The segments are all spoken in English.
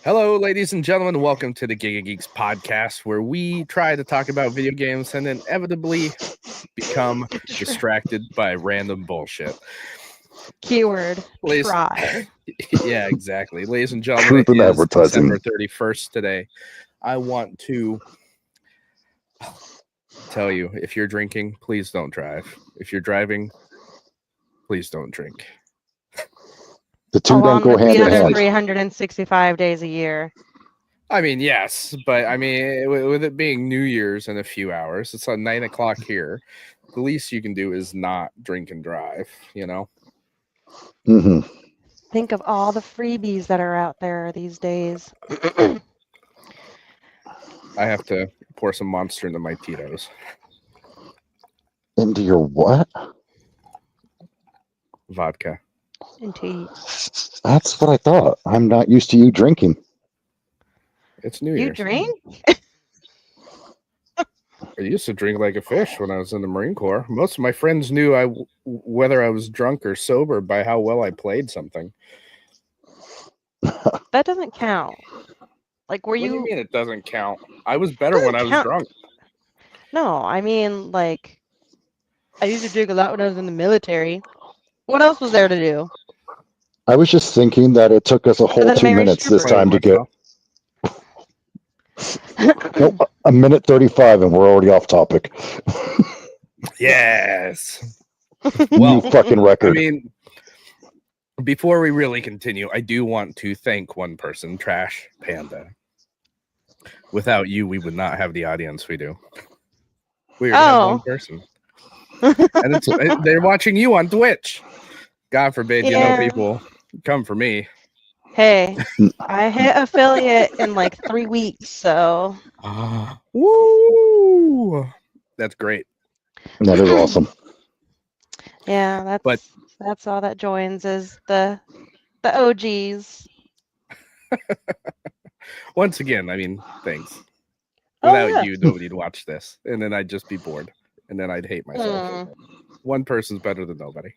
Hello, ladies and gentlemen. Welcome to the Giga Geeks podcast, where we try to talk about video games and inevitably become distracted by random bullshit. Keyword, Ladies, try. yeah, exactly. Ladies and gentlemen, Truth in it is advertising. December 31st today. I want to tell you, if you're drinking, please don't drive. If you're driving, please don't drink. The two Along don't go with hand the in other hand. 365 days a year. I mean, yes, but I mean, with it being New Year's in a few hours, it's like 9 o'clock here. The least you can do is not drink and drive, you know? hmm Think of all the freebies that are out there these days. I have to pour some Monster into my Tito's. Into your what? Vodka. Into That's what I thought. I'm not used to you drinking. It's New you Year's. drink? I used to drink like a fish when I was in the Marine Corps. Most of my friends knew whether I was drunk or sober by how well I played something. That doesn't count. Like, were What do you mean it doesn't count? I was better when I was drunk. No, I mean, like, I used to drink a lot when I was in the military. What else was there to do? I was just thinking that it took us a whole then 2 Mary minutes this Stripper. time to get. Nope, a minute 35 and we're already off topic. Yes. New fucking I record. mean, before we really continue, I do want to thank one person, Trash Panda. Without you, we would not have the audience we do. We already have one person. And they're watching you on Twitch. God forbid, people come for me. Hey, I hit affiliate in like 3 weeks, so. Woo! That's great. That is awesome. Yeah, that's all that joins is the OGs. Once again, I mean, thanks. Without you, nobody'd watch this, and then I'd just be bored, and then I'd hate myself. One person's better than nobody.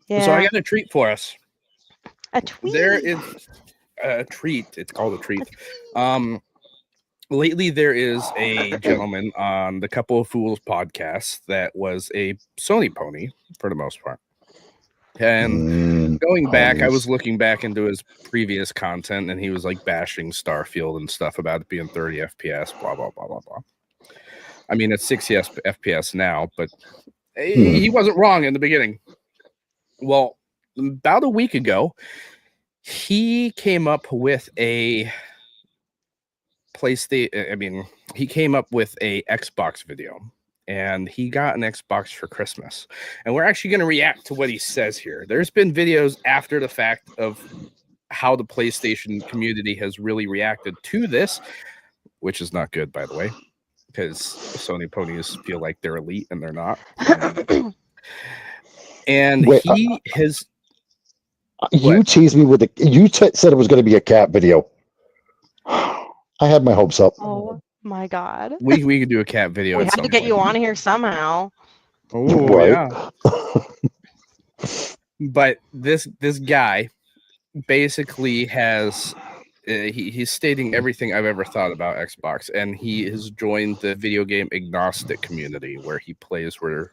Yeah. So I got a treat for us. A tweet. There is a treat. It's called a treat. Lately, there is a gentleman on the Couple of Fools podcast that was a Sony pony for the most part. And going back, I was looking back into his previous content, and he was like bashing Starfield and stuff about it being 30 FPS, blah, blah, blah, blah, blah. I mean, it's 60 FPS now, but he wasn't wrong in the beginning. Well, about a week ago, he came up with a PlayStation. I mean, he came up with a Xbox video, and he got an Xbox for Christmas. And we're actually going to react to what he says here. There's been videos after the fact of how the PlayStation community has really reacted to this, which is not good, by the way, because Sony ponies feel like they're elite and they're not. And Wait, he has. You teased me with you said it was going to be a cat video. I had my hopes up. Oh my god. We could do a cat video. We had to get you on here somehow. Oh, right. Yeah. But this guy basically has he's stating everything I've ever thought about Xbox, and he has joined the video game agnostic community where he plays where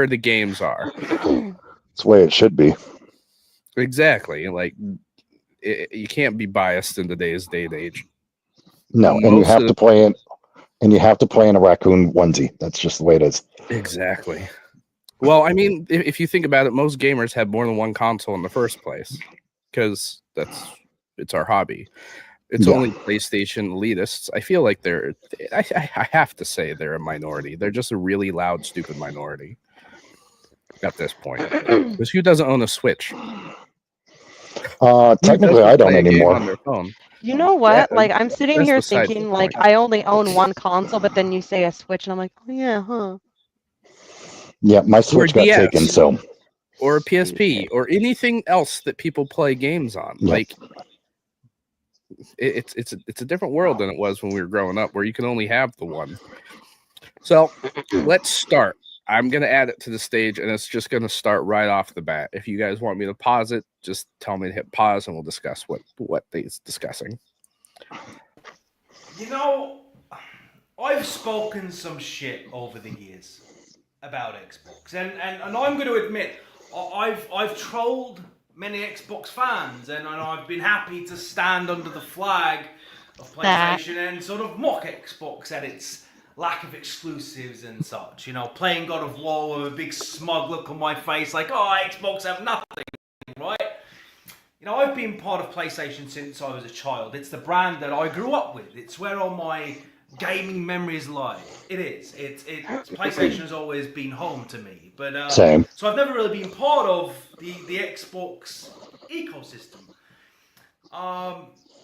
the games are. That's the way it should be. Exactly. Like you can't be biased in today's day and age. No, and you have to play in a raccoon onesie. That's just the way it is. Exactly. Well, I mean, if you think about it, most gamers have more than one console in the first place because it's our hobby. It's only PlayStation elitists. I feel like I have to say they're a minority. They're just a really loud, stupid minority at this point. Because who doesn't own a Switch? Technically, I don't anymore. On their phone? You know what? Like, I'm sitting here besides thinking, the like, point. I only own one console, but then you say a Switch, and I'm like, oh, yeah, huh. Yeah, my Switch got taken, so. Or a PSP, or anything else that people play games on. Yep. Like, it's a different world than it was when we were growing up, where you can only have the one. So, let's start. I'm going to add it to the stage, and it's just going to start right off the bat. If you guys want me to pause it, just tell me to hit pause, and we'll discuss what he's discussing. You know, I've spoken some shit over the years about Xbox, and I'm going to admit, I've trolled many Xbox fans, and I've been happy to stand under the flag of PlayStation and sort of mock Xbox at its lack of exclusives and such. You know, playing God of War with a big smug look on my face, like, oh, Xbox have nothing, right? You know, I've been part of PlayStation since I was a child. It's the brand that I grew up with. It's where all my gaming memories lie. It is. It's PlayStation has always been home to me. But Same. So I've never really been part of the Xbox ecosystem.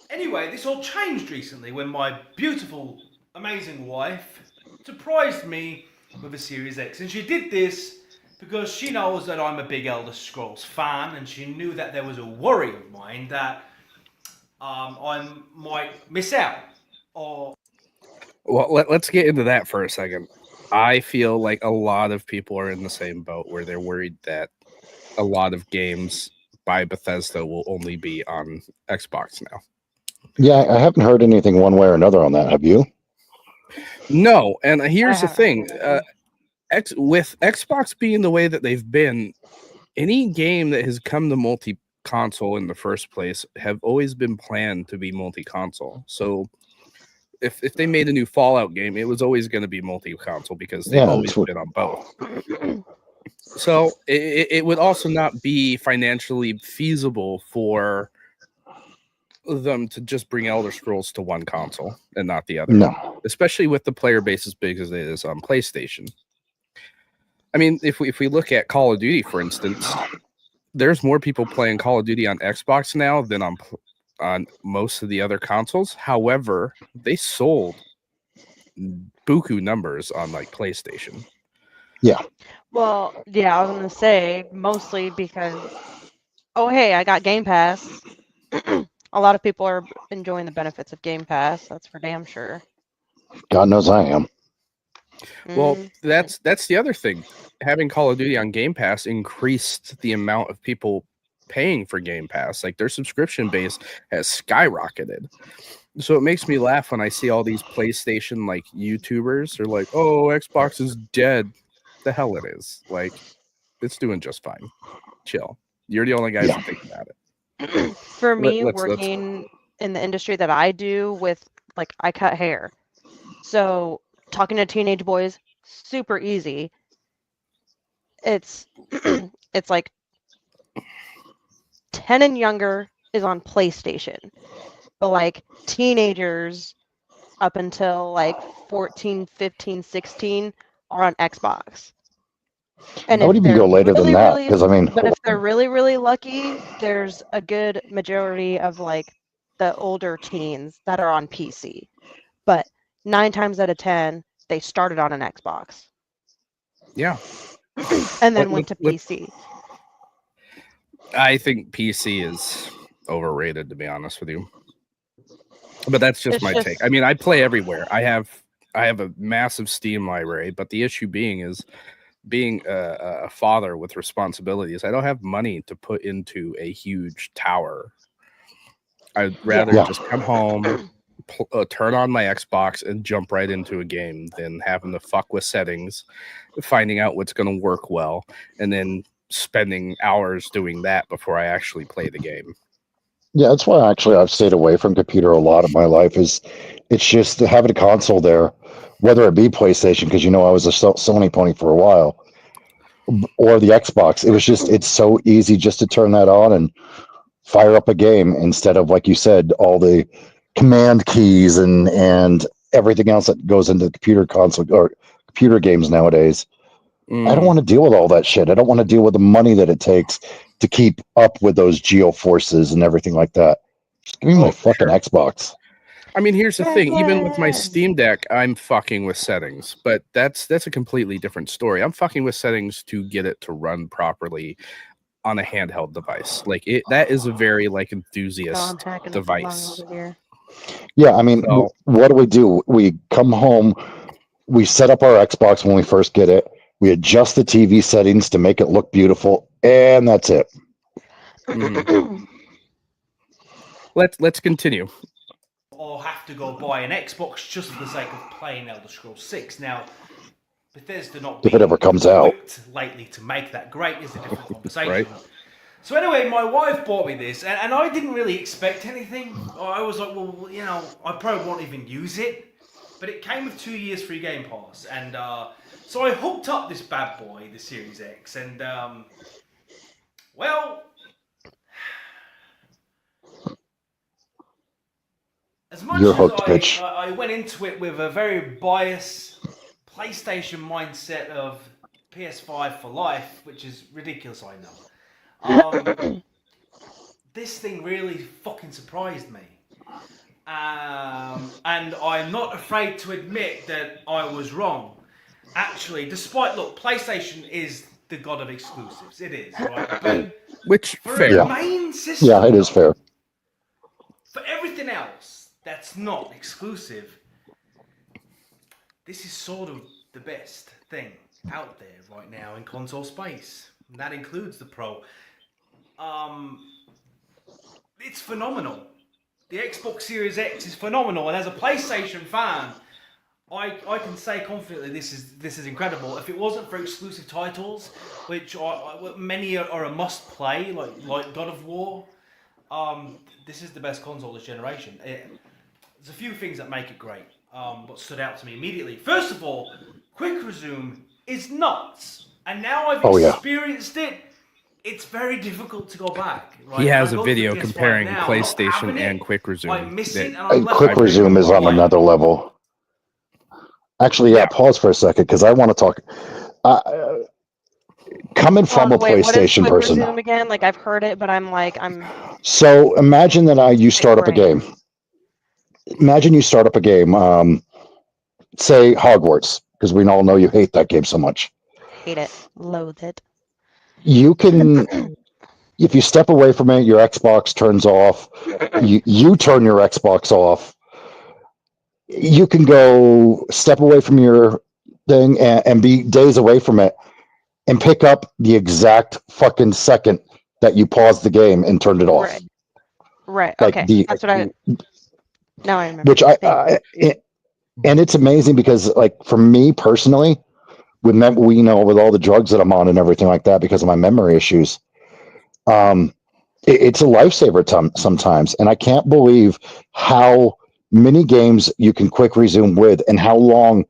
Anyway, this all changed recently when my beautiful, amazing wife surprised me with a Series X, and she did this because she knows that I'm a big Elder Scrolls fan, and she knew that there was a worry of mine that I might miss out. Or well, let's get into that for a second. I feel like a lot of people are in the same boat where they're worried that a lot of games by Bethesda will only be on Xbox now. Yeah, I haven't heard anything one way or another on that. Have you? No, and here's the haven't thing. either. With Xbox being the way that they've been, any game that has come to multi-console in the first place have always been planned to be multi-console. So if they made a new Fallout game, it was always going to be multi-console because they've always been on both. So it would also not be financially feasible for them to just bring Elder Scrolls to one console and not the other. No. Especially with the player base as big as it is on PlayStation. I mean, if we look at Call of Duty, for instance, there's more people playing Call of Duty on Xbox now than on most of the other consoles. However, they sold buku numbers on like PlayStation. Yeah. Well, yeah, I was gonna say mostly because, oh hey, I got Game Pass. A lot of people are enjoying the benefits of Game Pass. That's for damn sure. God knows I am. Well, that's the other thing. Having Call of Duty on Game Pass increased the amount of people paying for Game Pass. Like their subscription base has skyrocketed. So it makes me laugh when I see all these PlayStation like YouTubers are like, "Oh, Xbox is dead." The hell it is. Like it's doing just fine. Chill. You're the only guys that think about it. For me, working in the industry that I do with, like, I cut hair. So talking to teenage boys, super easy. It's it's like 10 and younger is on PlayStation. But like teenagers up until like 14, 15, 16 are on Xbox. And I would even go later than that because but if they're really, really lucky, there's a good majority of like the older teens that are on PC. But 9 times out of 10, they started on an Xbox. Yeah. And then went to PC. I think PC is overrated, to be honest with you. But that's just my take. I mean, I play everywhere. I have a massive Steam library, but the issue is being a father with responsibilities. I don't have money to put into a huge tower. I'd rather just come home, turn on my Xbox, and jump right into a game than having to fuck with settings, finding out what's going to work well, and then spending hours doing that before I actually play the game. Yeah, that's why actually I've stayed away from computer a lot of my life. It's just having a console there, whether it be PlayStation, because I was a Sony pony for a while, or the Xbox. It's so easy just to turn that on and fire up a game instead of, like you said, all the command keys and everything else that goes into the computer console or computer games nowadays. I don't want to deal with all that shit. I don't want to deal with the money that it takes to keep up with those geoforces and everything like that. Just give me my fucking Xbox. I mean, here's the thing. Even with my Steam Deck, I'm fucking with settings, but that's a completely different story. I'm fucking with settings to get it to run properly on a handheld device. Like that is a very like enthusiast device. Yeah, I mean, what do? We come home, we set up our Xbox when we first get it. We adjust the TV settings to make it look beautiful, and that's it. Let's continue. Or have to go buy an Xbox just for the sake of playing Elder Scrolls 6. Now, Bethesda not If it ever comes out lately to make that great is a different conversation. Right. So anyway, my wife bought me this, and I didn't really expect anything. I was like, well, you know, I probably won't even use it. But it came with 2 years free Game Pass, and so I hooked up this bad boy, the Series X, and well, as much You're as hooked, bitch. I went into it with a very biased PlayStation mindset of PS5 for life, which is ridiculous, I know. This thing really fucking surprised me. And I'm not afraid to admit that I was wrong. Actually, look, PlayStation is the god of exclusives. It is, right? But Which, for fair. a main system, Yeah, it is fair. For everything else that's not exclusive, this is sort of the best thing out there right now in console space. And that includes the Pro. It's phenomenal. The Xbox Series X is phenomenal, and as a PlayStation fan, I can say confidently this is incredible. If it wasn't for exclusive titles, which many are a must play, like God of War, this is the best console this generation. There's a few things that make it great. What stood out to me immediately. First of all, Quick Resume is nuts, and now I've experienced it. It's very difficult to go back. Right? He has a video comparing PlayStation and Quick Resume. I miss it, and I'm Quick Resume is on another level. Actually, pause for a second, because I want to talk. Coming from a PlayStation what is person. Resume again? Like, I've heard it, but I'm. So imagine that you start up a game. Imagine you start up a game, say Hogwarts, because we all know you hate that game so much. Hate it. Loathe it. You can, if you step away from it, your Xbox turns off. You turn your Xbox off. You can go step away from your thing and be days away from it and pick up the exact fucking second that you paused the game and turned it off. Right. Like okay. That's what I. Now I remember. Which and it's amazing because, like, for me personally, with all the drugs that I'm on and everything like that, because of my memory issues, it's a lifesaver sometimes. And I can't believe how many games you can quick resume with, and how long.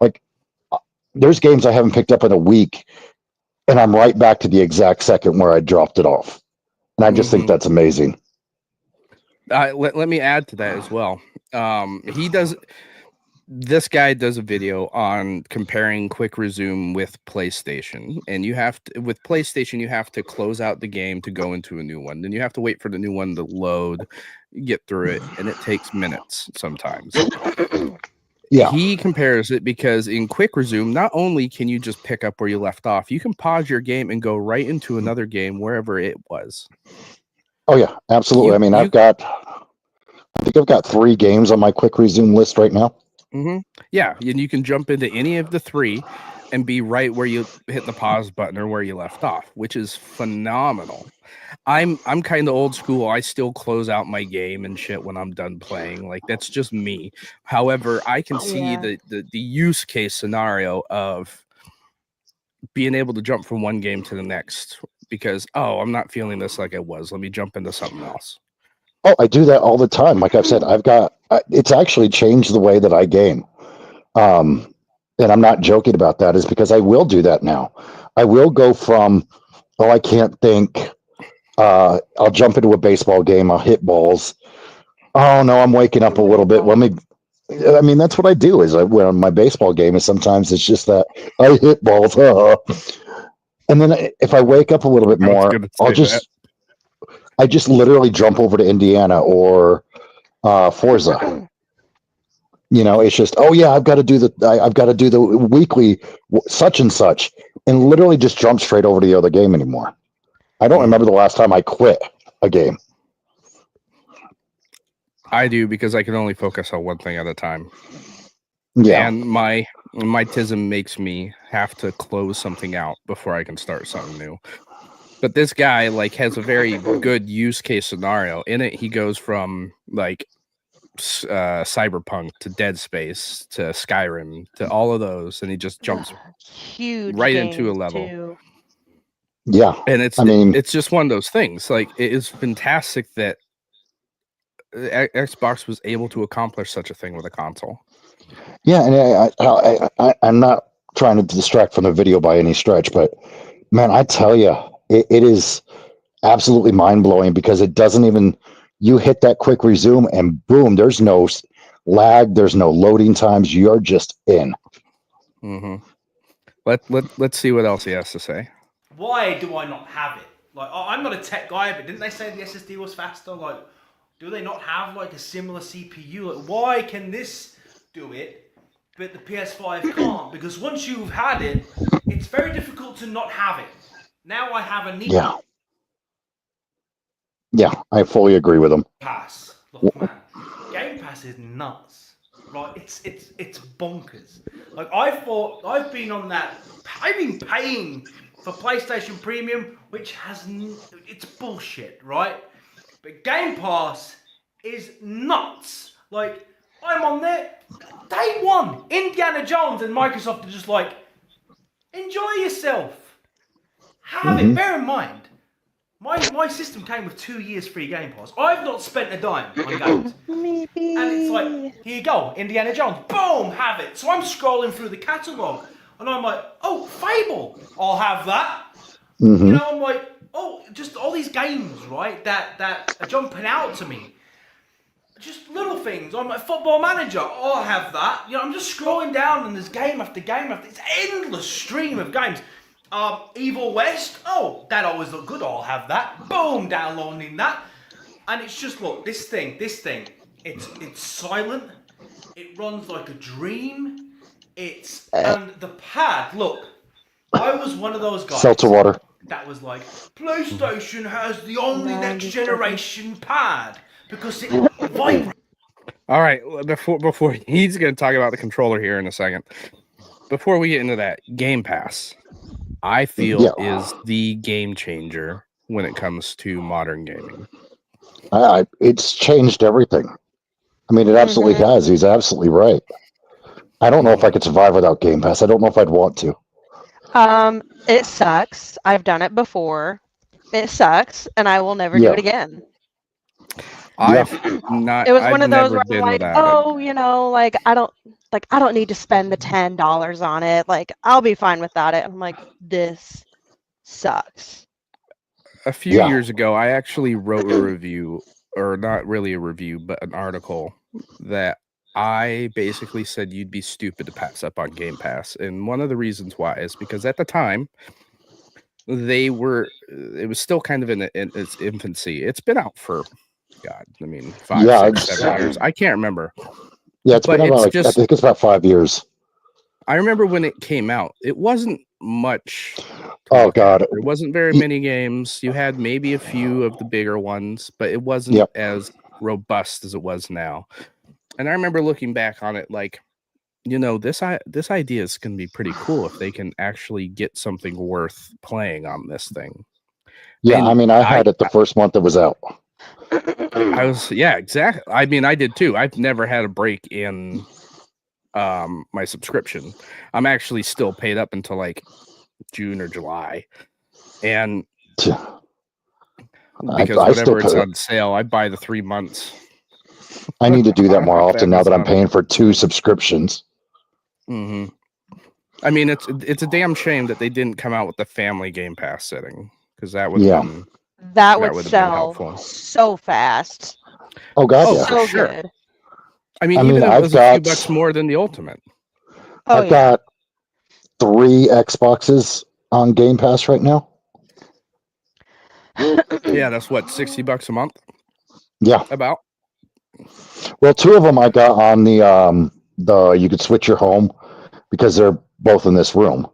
Like, there's games I haven't picked up in a week, and I'm right back to the exact second where I dropped it off. And I just think that's amazing. Let me add to that as well. This guy does a video on comparing Quick Resume with PlayStation, and with PlayStation you have to close out the game to go into a new one. Then you have to wait for the new one to load, get through it, and it takes minutes sometimes. Yeah. He compares it because in Quick Resume, not only can you just pick up where you left off, you can pause your game and go right into another game wherever it was. Oh yeah, absolutely. I think I've got 3 games on my Quick Resume list right now. Mm-hmm. Yeah, and you can jump into any of the 3 and be right where you hit the pause button or where you left off, which is phenomenal. I'm kind of old school. I still close out my game and shit when I'm done playing. Like, that's just me. However, I can see the use case scenario of being able to jump from one game to the next because, I'm not feeling this like I was. Let me jump into something else. Oh, I do that all the time. Like I've said, it's actually changed the way that I game. And I'm not joking about that, is because I will do that now. I will go from, I can't think. I'll jump into a baseball game. I'll hit balls. Oh no, I'm waking up a little bit. That's what I do is when my baseball game is, sometimes it's just that I hit balls. And then if I wake up a little bit more, I just literally jump over to Indiana or Forza. It's just, I've got to do the weekly such and such, and literally just jump straight over to the other game anymore. I don't remember the last time I quit a game. I do, because I can only focus on one thing at a time. Yeah. And my My tism makes me have to close something out before I can start something new. But this guy like has a very good use case scenario. In it, he goes from like Cyberpunk to Dead Space to Skyrim to all of those, and he just jumps huge right into a level. Too. Yeah, And it's just one of those things. Like, it is fantastic that Xbox was able to accomplish such a thing with a console. Yeah, and I'm not trying to distract from the video by any stretch, but man, I tell you, it is absolutely mind-blowing because it doesn't even, you hit that quick resume and boom, there's no lag, there's no loading times, you're just in. Mm-hmm. Let's see what else he has to say. Why do I not have it? Like, I'm not a tech guy, but didn't they say the SSD was faster? Like, do they not have like a similar CPU? Like, why can this do it, but the PS5 can't? Because once you've had it, it's very difficult to not have it. Now I have a need. Yeah, I fully agree with him. Pass. Look, man, Game Pass is nuts. Right? It's bonkers. Like, I've been on that. I've been paying for PlayStation Premium, which it's bullshit, right? But Game Pass is nuts. Like, I'm on there day one. Indiana Jones and Microsoft are just like, enjoy yourself. Have it. Bear in mind, my system came with 2 years free Game Pass. I've not spent a dime on games. Maybe. And it's like, here you go, Indiana Jones. Boom, have it. So I'm scrolling through the catalogue, and I'm like, oh, Fable, I'll have that. You know, I'm like, oh, just all these games, right, that are jumping out to me. Just little things. I'm a Football Manager, I'll have that. You know, I'm just scrolling down, and there's game after game after. It's an endless stream of games. Evil West, oh, that always looked good, I'll have that. Boom, downloading that. And it's just, look, this thing, it's silent, it runs like a dream, and the pad, look, I was one of those guys Seltzer water. That was like, PlayStation has the only next generation pad, because it vibrates. All right, before he's going to talk about the controller here in a second. Before we get into that, Game Pass, I feel, is the game changer when it comes to modern gaming. It's changed everything. I mean, it absolutely has. He's absolutely right. I don't know if I could survive without Game Pass. I don't know if I'd want to. It sucks. I've done it before. It sucks, and I will never do it again. It was one of those where I'm like, oh, you know, like I don't need to spend the $10 on it. Like, I'll be fine without it. I'm like, this sucks. A few years ago, I actually wrote a review, or not really a review, but an article that I basically said you'd be stupid to pass up on Game Pass. And one of the reasons why is because at the time, it was still kind of in its infancy. It's been out for, God, I mean, 5, 6, 7 years. I can't remember. Yeah, it's been about, I think it's about 5 years. I remember when it came out, it wasn't much. Oh, God. There wasn't very many games. You had maybe a few of the bigger ones, but it wasn't as robust as it was now. And I remember looking back on it like, you know, this idea is going to be pretty cool if they can actually get something worth playing on this thing. Yeah, and I mean, I had it the first month it was out. Exactly. I mean, I did too. I've never had a break in my subscription. I'm actually still paid up until like June or July. And because whenever it's on sale, I buy the 3 months. I need to do that more often now that I'm paying for 2 subscriptions. Mm-hmm. I mean, it's a damn shame that they didn't come out with the family Game Pass setting, because that would that would sell so fast. Oh God, so sure. Good. I mean, even if it was a few bucks more than the Ultimate. I've got 3 Xboxes on Game Pass right now. Yeah, that's what, $60 a month? Yeah, about. Well, 2 of them I got on the you could switch your home because they're both in this room.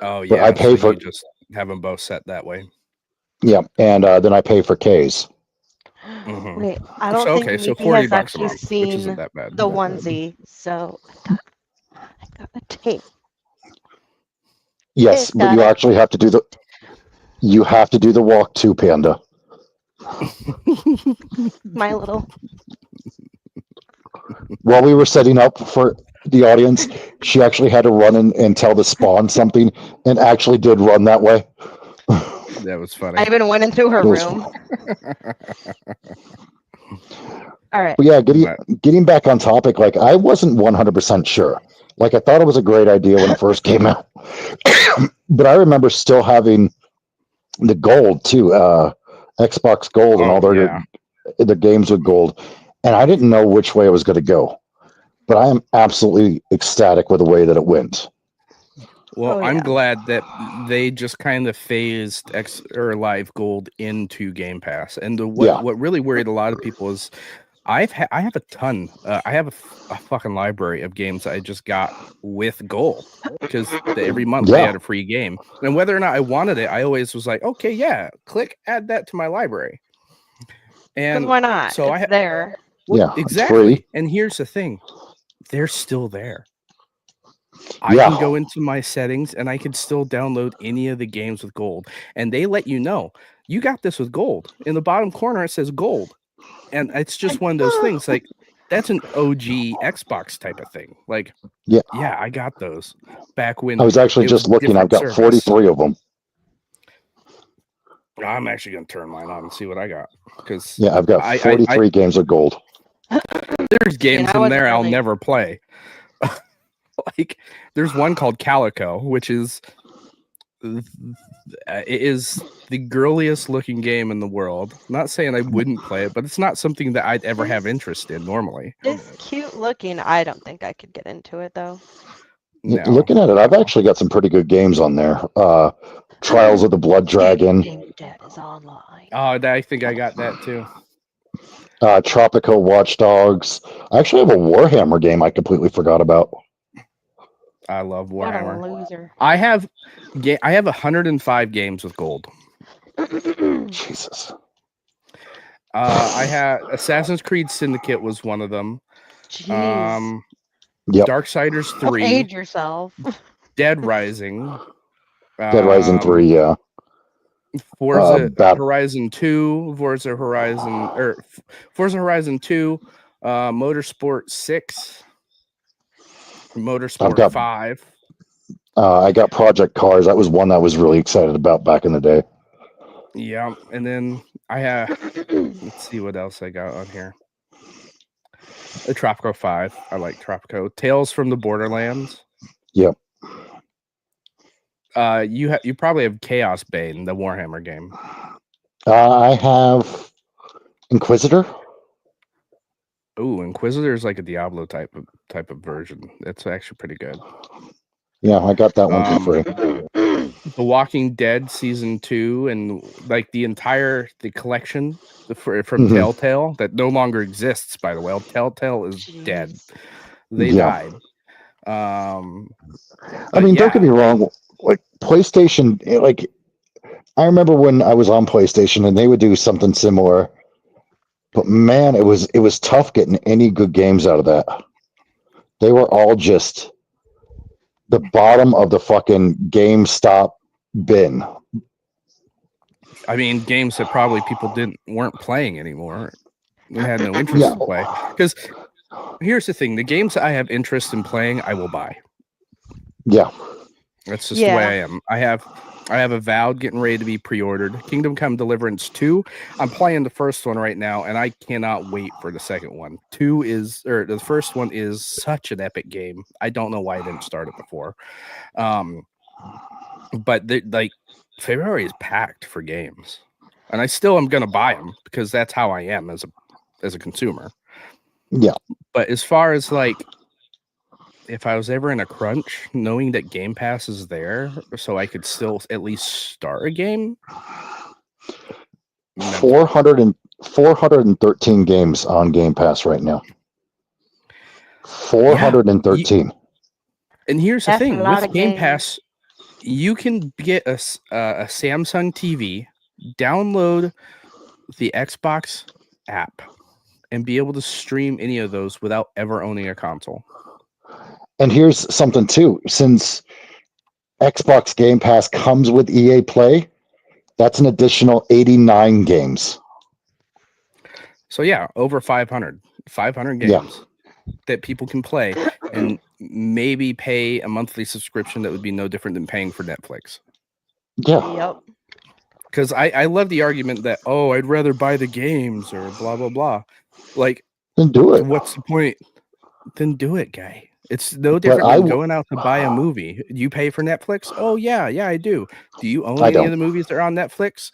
Oh yeah, but I pay for you just have them both set that way. Yeah, and then I pay for K's. Mm-hmm. Wait, I don't think so $40 has actually a month, seen which isn't that bad. The onesie. So I got a tape. Yes, It's but got you a- actually have to do the walk too, Panda. My little. While we were setting up for the audience, she actually had to run in and tell the spawn something, and actually did run that way. That was funny. I even went into her It was- room. All right. But yeah, getting back on topic, like I wasn't 100% sure. Like I thought it was a great idea when it first came out, but I remember still having the gold too, Xbox Gold, and all the games with gold, and I didn't know which way it was going to go. But I am absolutely ecstatic with the way that it went. Well, I'm yeah. glad that they just kind of phased Live Gold into Game Pass. And what really worried a lot of people is I have a ton. I have a fucking library of games I just got with Gold because every month they had a free game. And whether or not I wanted it, I always was like, okay, yeah, click add that to my library. And why not? So it's there. Well, exactly. And here's the thing. They're still there. I can go into my settings and I can still download any of the games with gold. And they let you know, you got this with gold. In the bottom corner, it says gold. And it's just one of those things. Like, that's an OG Xbox type of thing. Like, yeah, I got those back when I was actually just looking. I've got 43 of them. I'm actually going to turn mine on and see what I got. Because I've got 43 games of gold. There's games in there I'll never play. Like, there's one called Calico, which is the girliest looking game in the world. I'm not saying I wouldn't play it, but it's not something that I'd ever have interest in normally. It's cute looking. I don't think I could get into it though. No. Looking at it, I've actually got some pretty good games on there. Trials of the Blood Dragon. Dead is online. Oh, I think I got that too. Tropico Watch Dogs. I actually have a Warhammer game I completely forgot about. I love Warhammer. What a loser. I have 105 games with gold. Jesus. I had Assassin's Creed Syndicate was one of them. Jeez. Darksiders 3. Age yourself. Dead Rising. Dead Rising 3, yeah. Forza Horizon 2, Forza Horizon 2, Motorsport 6, Motorsport 5. I got Project Cars. That was one that I was really excited about back in the day. Yeah, and then I have, let's see what else I got on here. Tropico 5. I like Tropico. Tales from the Borderlands. Yep. You probably have Chaos Bane, the Warhammer game. I have Inquisitor. Ooh, Inquisitor is like a Diablo type of version. It's actually pretty good. Yeah, I got that one for free. The Walking Dead season 2 and like the collection from Telltale that no longer exists, by the way. Telltale is dead. They died. I mean, don't get me wrong. Like PlayStation, like I remember when I was on PlayStation and they would do something similar. But man, it was tough getting any good games out of that. They were all just the bottom of the fucking GameStop bin. I mean, games that probably people weren't playing anymore. They had no interest to play. Because here's the thing: the games that I have interest in playing, I will buy. Yeah, that's just the way I am. I have Avowed getting ready to be pre-ordered. Kingdom Come Deliverance 2. I'm playing the first one right now, and I cannot wait for the second one. The first one is such an epic game. I don't know why I didn't start it before. But February is packed for games, and I still am gonna buy them because that's how I am as a consumer. Yeah. But as far as like, if I was ever in a crunch, knowing that Game Pass is there, so I could still at least start a game. 413 games on Game Pass right now. 413. Yeah, and here's the thing: with Game Pass, you can get a Samsung TV, download the Xbox app, and be able to stream any of those without ever owning a console. And here's something too. Since Xbox Game Pass comes with EA Play, that's an additional 89 games. So yeah, over 500 games that people can play and maybe pay a monthly subscription that would be no different than paying for Netflix. Yeah. Yep. Because I love the argument that, oh, I'd rather buy the games or blah, blah, blah. Like, Then do it. what's the point? Then do it, guy. It's no different than going out to buy a movie. You pay for Netflix? Oh, yeah, I do. Do you own any of the movies that are on Netflix?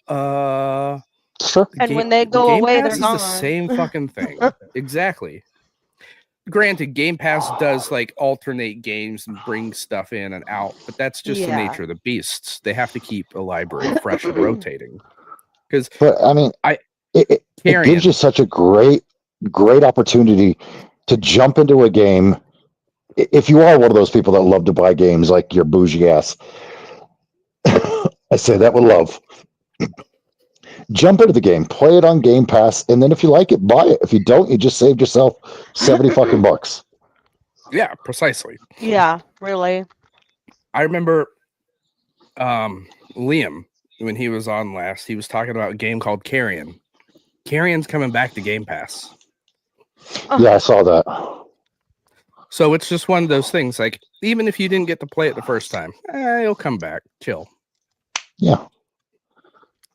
Sure. And when they go away, they're Pass gone. is the same fucking thing. Exactly. Granted, Game Pass does like alternate games and bring stuff in and out, but that's just the nature of the beasts. They have to keep a library fresh and rotating. But I mean, it gives you such a great opportunity to jump into a game. If you are one of those people that love to buy games like your bougie ass, I say that with love. Jump into the game, play it on Game Pass, and then if you like it, buy it. If you don't, you just saved yourself 70 fucking bucks. Yeah, precisely. Yeah, really. I remember Liam, when he was on last, he was talking about a game called Carrion. Carrion's coming back to Game Pass. Yeah, I saw that. So it's just one of those things, like, even if you didn't get to play it the first time, it'll come back. Chill. Yeah.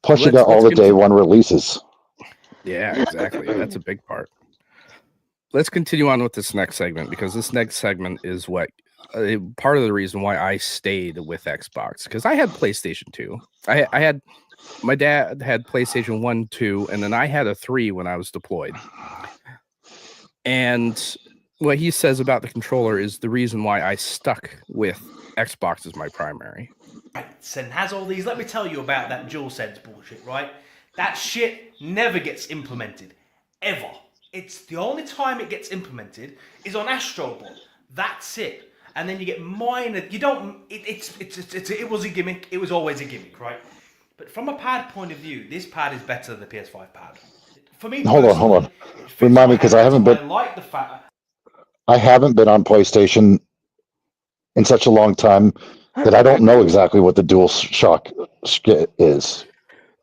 Plus, you got all the day one releases. Yeah, exactly. That's a big part. Let's continue on with this next segment, because this next segment is what part of the reason why I stayed with Xbox, because I had PlayStation 2. I had my dad had PlayStation 1, 2, and then I had a 3 when I was deployed. And what he says about the controller is the reason why I stuck with Xbox as my primary. And has all these. Let me tell you about that DualSense bullshit, right? That shit never gets implemented, ever. It's the only time it gets implemented is on Astro Bot. That's it. And then you get minor. You don't. It was a gimmick. It was always a gimmick, right? But from a pad point of view, this pad is better than the PS5 pad. For me, hold on. Remind me, because I haven't been. I like the fact. I haven't been on PlayStation in such a long time that I don't know exactly what the DualShock is.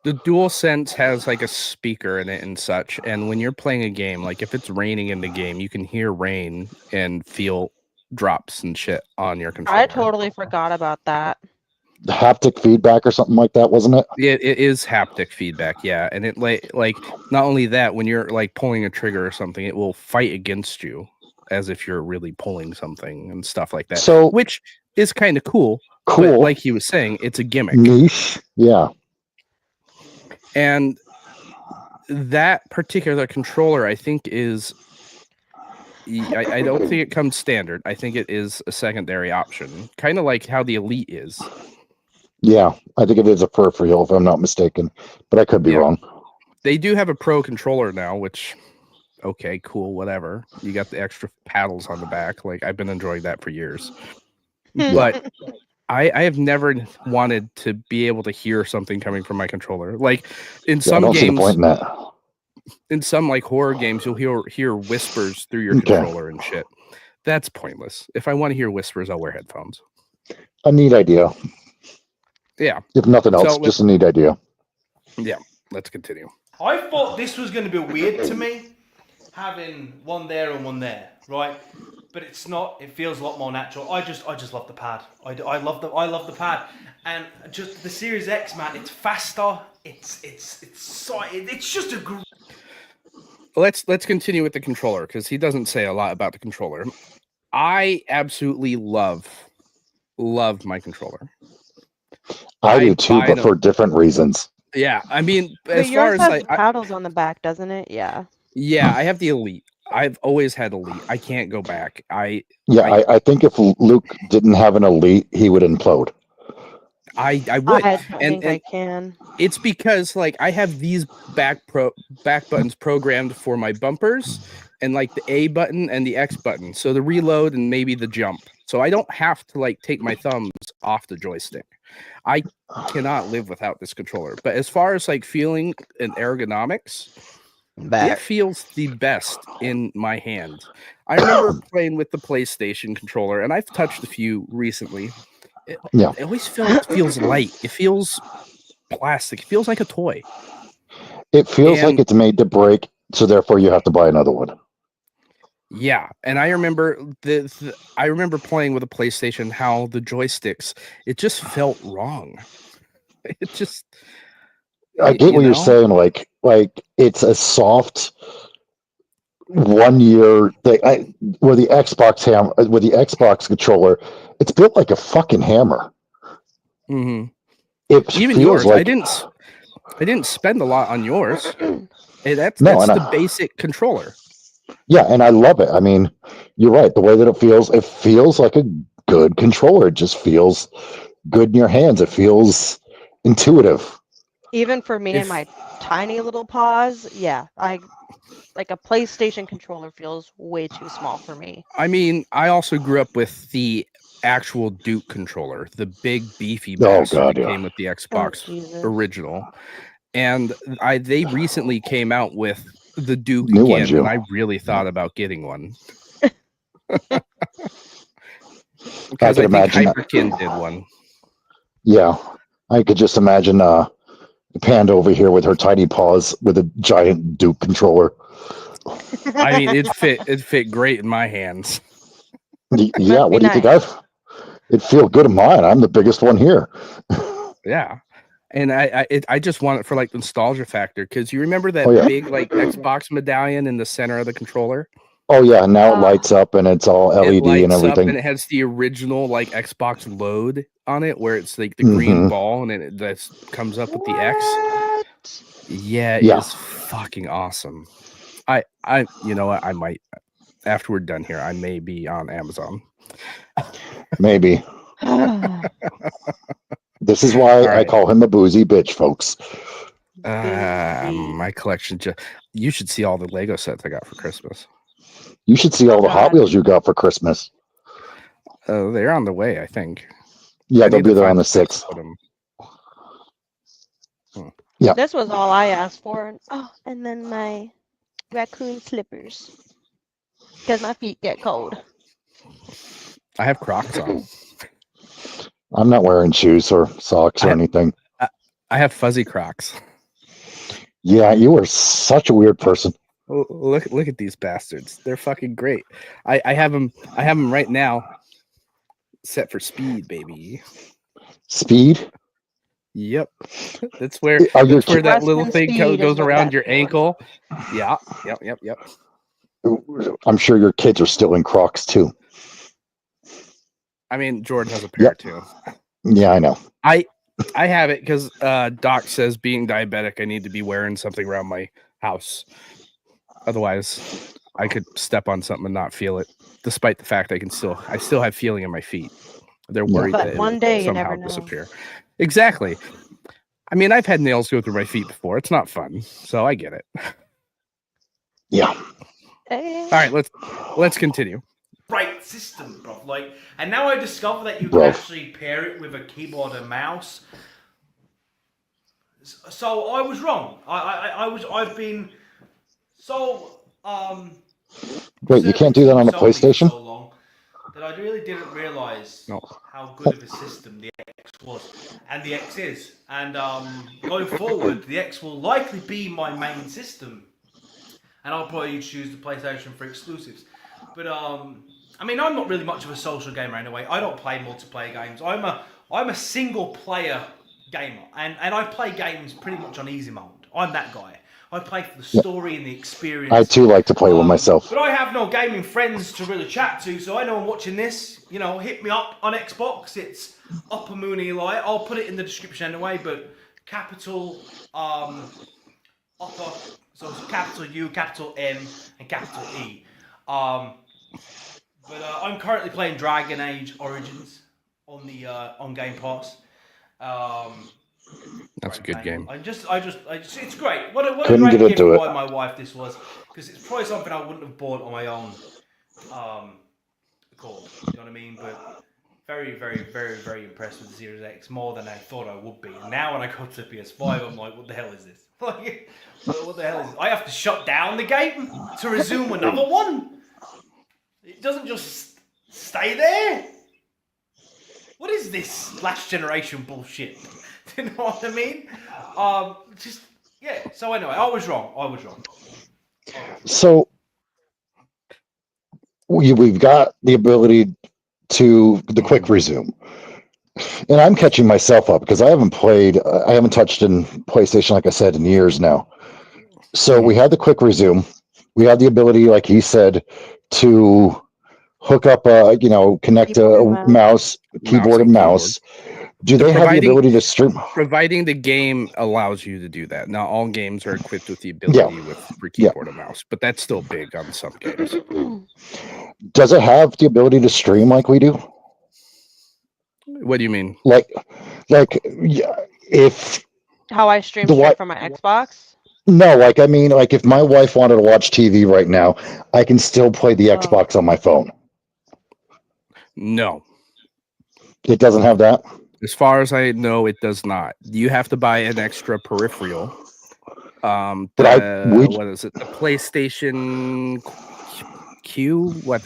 The DualSense has like a speaker in it and such, and when you're playing a game, like if it's raining in the game, you can hear rain and feel drops and shit on your controller. I totally forgot about that. The haptic feedback or something like that, wasn't it? It is haptic feedback, yeah. And it like not only that, when you're like pulling a trigger or something, it will fight against you as if you're really pulling something and stuff like that. So, which is kind of cool. But like he was saying, it's a gimmick. Niche, yeah. And that particular controller, I think, is. I don't think it comes standard. I think it is a secondary option, kind of like how the Elite is. Yeah, I think it is a peripheral, if I'm not mistaken, but I could be wrong. They do have a Pro controller now, which, okay, cool, whatever. You got the extra paddles on the back. Like, I've been enjoying that for years. But I have never wanted to be able to hear something coming from my controller. Like, in some games, see the point in that. In some like horror games, you'll hear whispers through your controller and shit. That's pointless. If I want to hear whispers, I'll wear headphones. A neat idea. Yeah. If nothing else, just a neat idea. Yeah. Let's continue. I thought this was going to be weird to me, having one there and one there, right? But it's not. It feels a lot more natural. I just love the pad. I love the pad, and just the Series X, man. It's faster. It's just a. Let's continue with the controller, because he doesn't say a lot about the controller. I absolutely love my controller. I do too, but for different reasons. Yeah, I mean, but as far as like paddles on the back, doesn't it? Yeah. Yeah, I have the Elite. I've always had Elite. I can't go back. I think if Luke didn't have an Elite, he would implode. I would. I think I can. It's because like I have these back buttons programmed for my bumpers, and like the A button and the X button. So the reload and maybe the jump. So I don't have to like take my thumbs off the joystick. I cannot live without this controller. But as far as like feeling and ergonomics, it feels the best in my hand. I remember playing with the PlayStation controller, and I've touched a few recently. It always feels light. It feels plastic. It feels like a toy. It feels like it's made to break, so therefore you have to buy another one. Yeah, and I remember I remember playing with a PlayStation how the joysticks, it just felt wrong. It just I get what you're saying. Like it's a soft 1 year thing. With the Xbox controller, it's built like a fucking hammer. Mm-hmm. It Even feels yours, like I didn't spend a lot on yours. That's the basic controller. Yeah, and I love it. I mean, you're right. The way that it feels like a good controller. It just feels good in your hands. It feels intuitive. Even for me and my tiny little paws, yeah, like a PlayStation controller feels way too small for me. I mean, I also grew up with the actual Duke controller, the big beefy bastard that came with the Xbox original. And they recently came out with the Duke again, and I really thought about getting one. Because I think Hyperkin did one. Yeah, I could just imagine Panda over here with her tiny paws with a giant Duke controller. I mean, it fit great in my hands. Yeah, what do you think? It'd feel good in mine. I'm the biggest one here. Yeah. And I just want it for like nostalgia factor, because you remember that big like Xbox medallion in the center of the controller? Oh yeah, now it lights up and it's all LED and everything. And it has the original like Xbox load on it, where it's like the green ball and that comes up with the X. Yeah, it is fucking awesome. I you know what, I might, after we're done here, I may be on Amazon. Maybe. This is why I call him a boozy bitch, folks. My collection you should see all the Lego sets I got for Christmas. You should see all the Hot Wheels you got for Christmas. They're on the way, I think. Yeah, they'll be there on the 6th. Yeah. This was all I asked for. And then my raccoon slippers, because my feet get cold. I have Crocs on. I'm not wearing shoes or socks or anything. I have fuzzy Crocs. Yeah, you are such a weird person. Look at these bastards. They're fucking great. I have them right now set for speed, baby. Speed? Yep. That's where that little thing goes around your ankle. Yeah. Yep. I'm sure your kids are still in Crocs too. I mean, Jordan has a pair too. Yeah, I know. I have it because Doc says being diabetic, I need to be wearing something around my house. Otherwise, I could step on something and not feel it, despite the fact I still have feeling in my feet. They're worried that one day it will somehow disappear. Exactly. I mean, I've had nails go through my feet before. It's not fun, so I get it. Yeah. All right, let's continue. Right system, bro. And now I discover that you can actually pair it with a keyboard and mouse. So I was wrong. I've been so Wait, you can't do that on a PlayStation? So long that I really didn't realize how good of a system the X was and the X is. And going forward, the X will likely be my main system, and I'll probably choose the PlayStation for exclusives. But I mean, I'm not really much of a social gamer anyway. I don't play multiplayer games. I'm a single player gamer, and I play games pretty much on easy mode. I'm that guy. I play for the story and the experience. I too like to play with myself. But I have no gaming friends to really chat to, so anyone watching this, hit me up on Xbox. It's Upper Moon Eli. I'll put it in the description anyway, but capital Upper, so it's capital U, capital M, and capital E. But I'm currently playing Dragon Age Origins on the on Game Pass. That's a good game. It's great. What a great gift by my wife this was, because it's probably something I wouldn't have bought on my own accord. You know what I mean? But very, very, very, very impressed with the Series X, more than I thought I would be. And now when I go to the PS5, I'm like, what the hell is this? Like, what the hell is this? I have to shut down the game to resume another one? It doesn't just stay there? What is this last generation bullshit? Do you know what I mean? So anyway, I was wrong. So we've got the ability to the quick resume. And I'm catching myself up because I haven't touched in PlayStation, like I said, in years now. So we had the quick resume. We had the ability, like he said, to hook up connect a mouse, keyboard and mouse. Do they have the ability to stream? Providing the game allows you to do that. Now, all games are equipped with the ability for keyboard and mouse, but that's still big on some games. Does it have the ability to stream like we do? What do you mean? Like if how I stream straight from my Xbox? No, if my wife wanted to watch TV right now, I can still play the Xbox on my phone. No. It doesn't have that? As far as I know, it does not. You have to buy an extra peripheral. What is it? The PlayStation Q? What?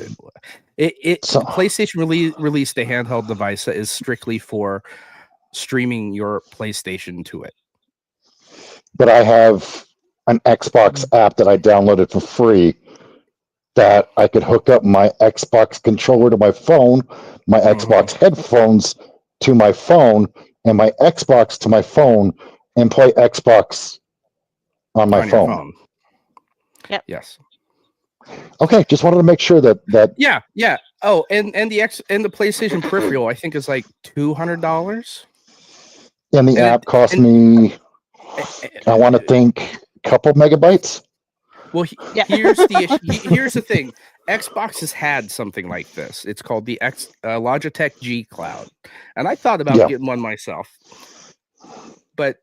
PlayStation released a handheld device that is strictly for streaming your PlayStation to it. But I have an Xbox app that I downloaded for free that I could hook up my Xbox controller to my phone, my Xbox headphones to my phone, and my Xbox to my phone, and play Xbox on my phone. Yep. Yes. Okay, just wanted to make sure that. Yeah. Oh, and the PlayStation peripheral, I think, is like $200. And the app cost me, I want to think, a couple megabytes. Well, here's the issue. Here's the thing. Xbox has had something like this. It's called the Logitech G Cloud, and I thought about getting one myself, but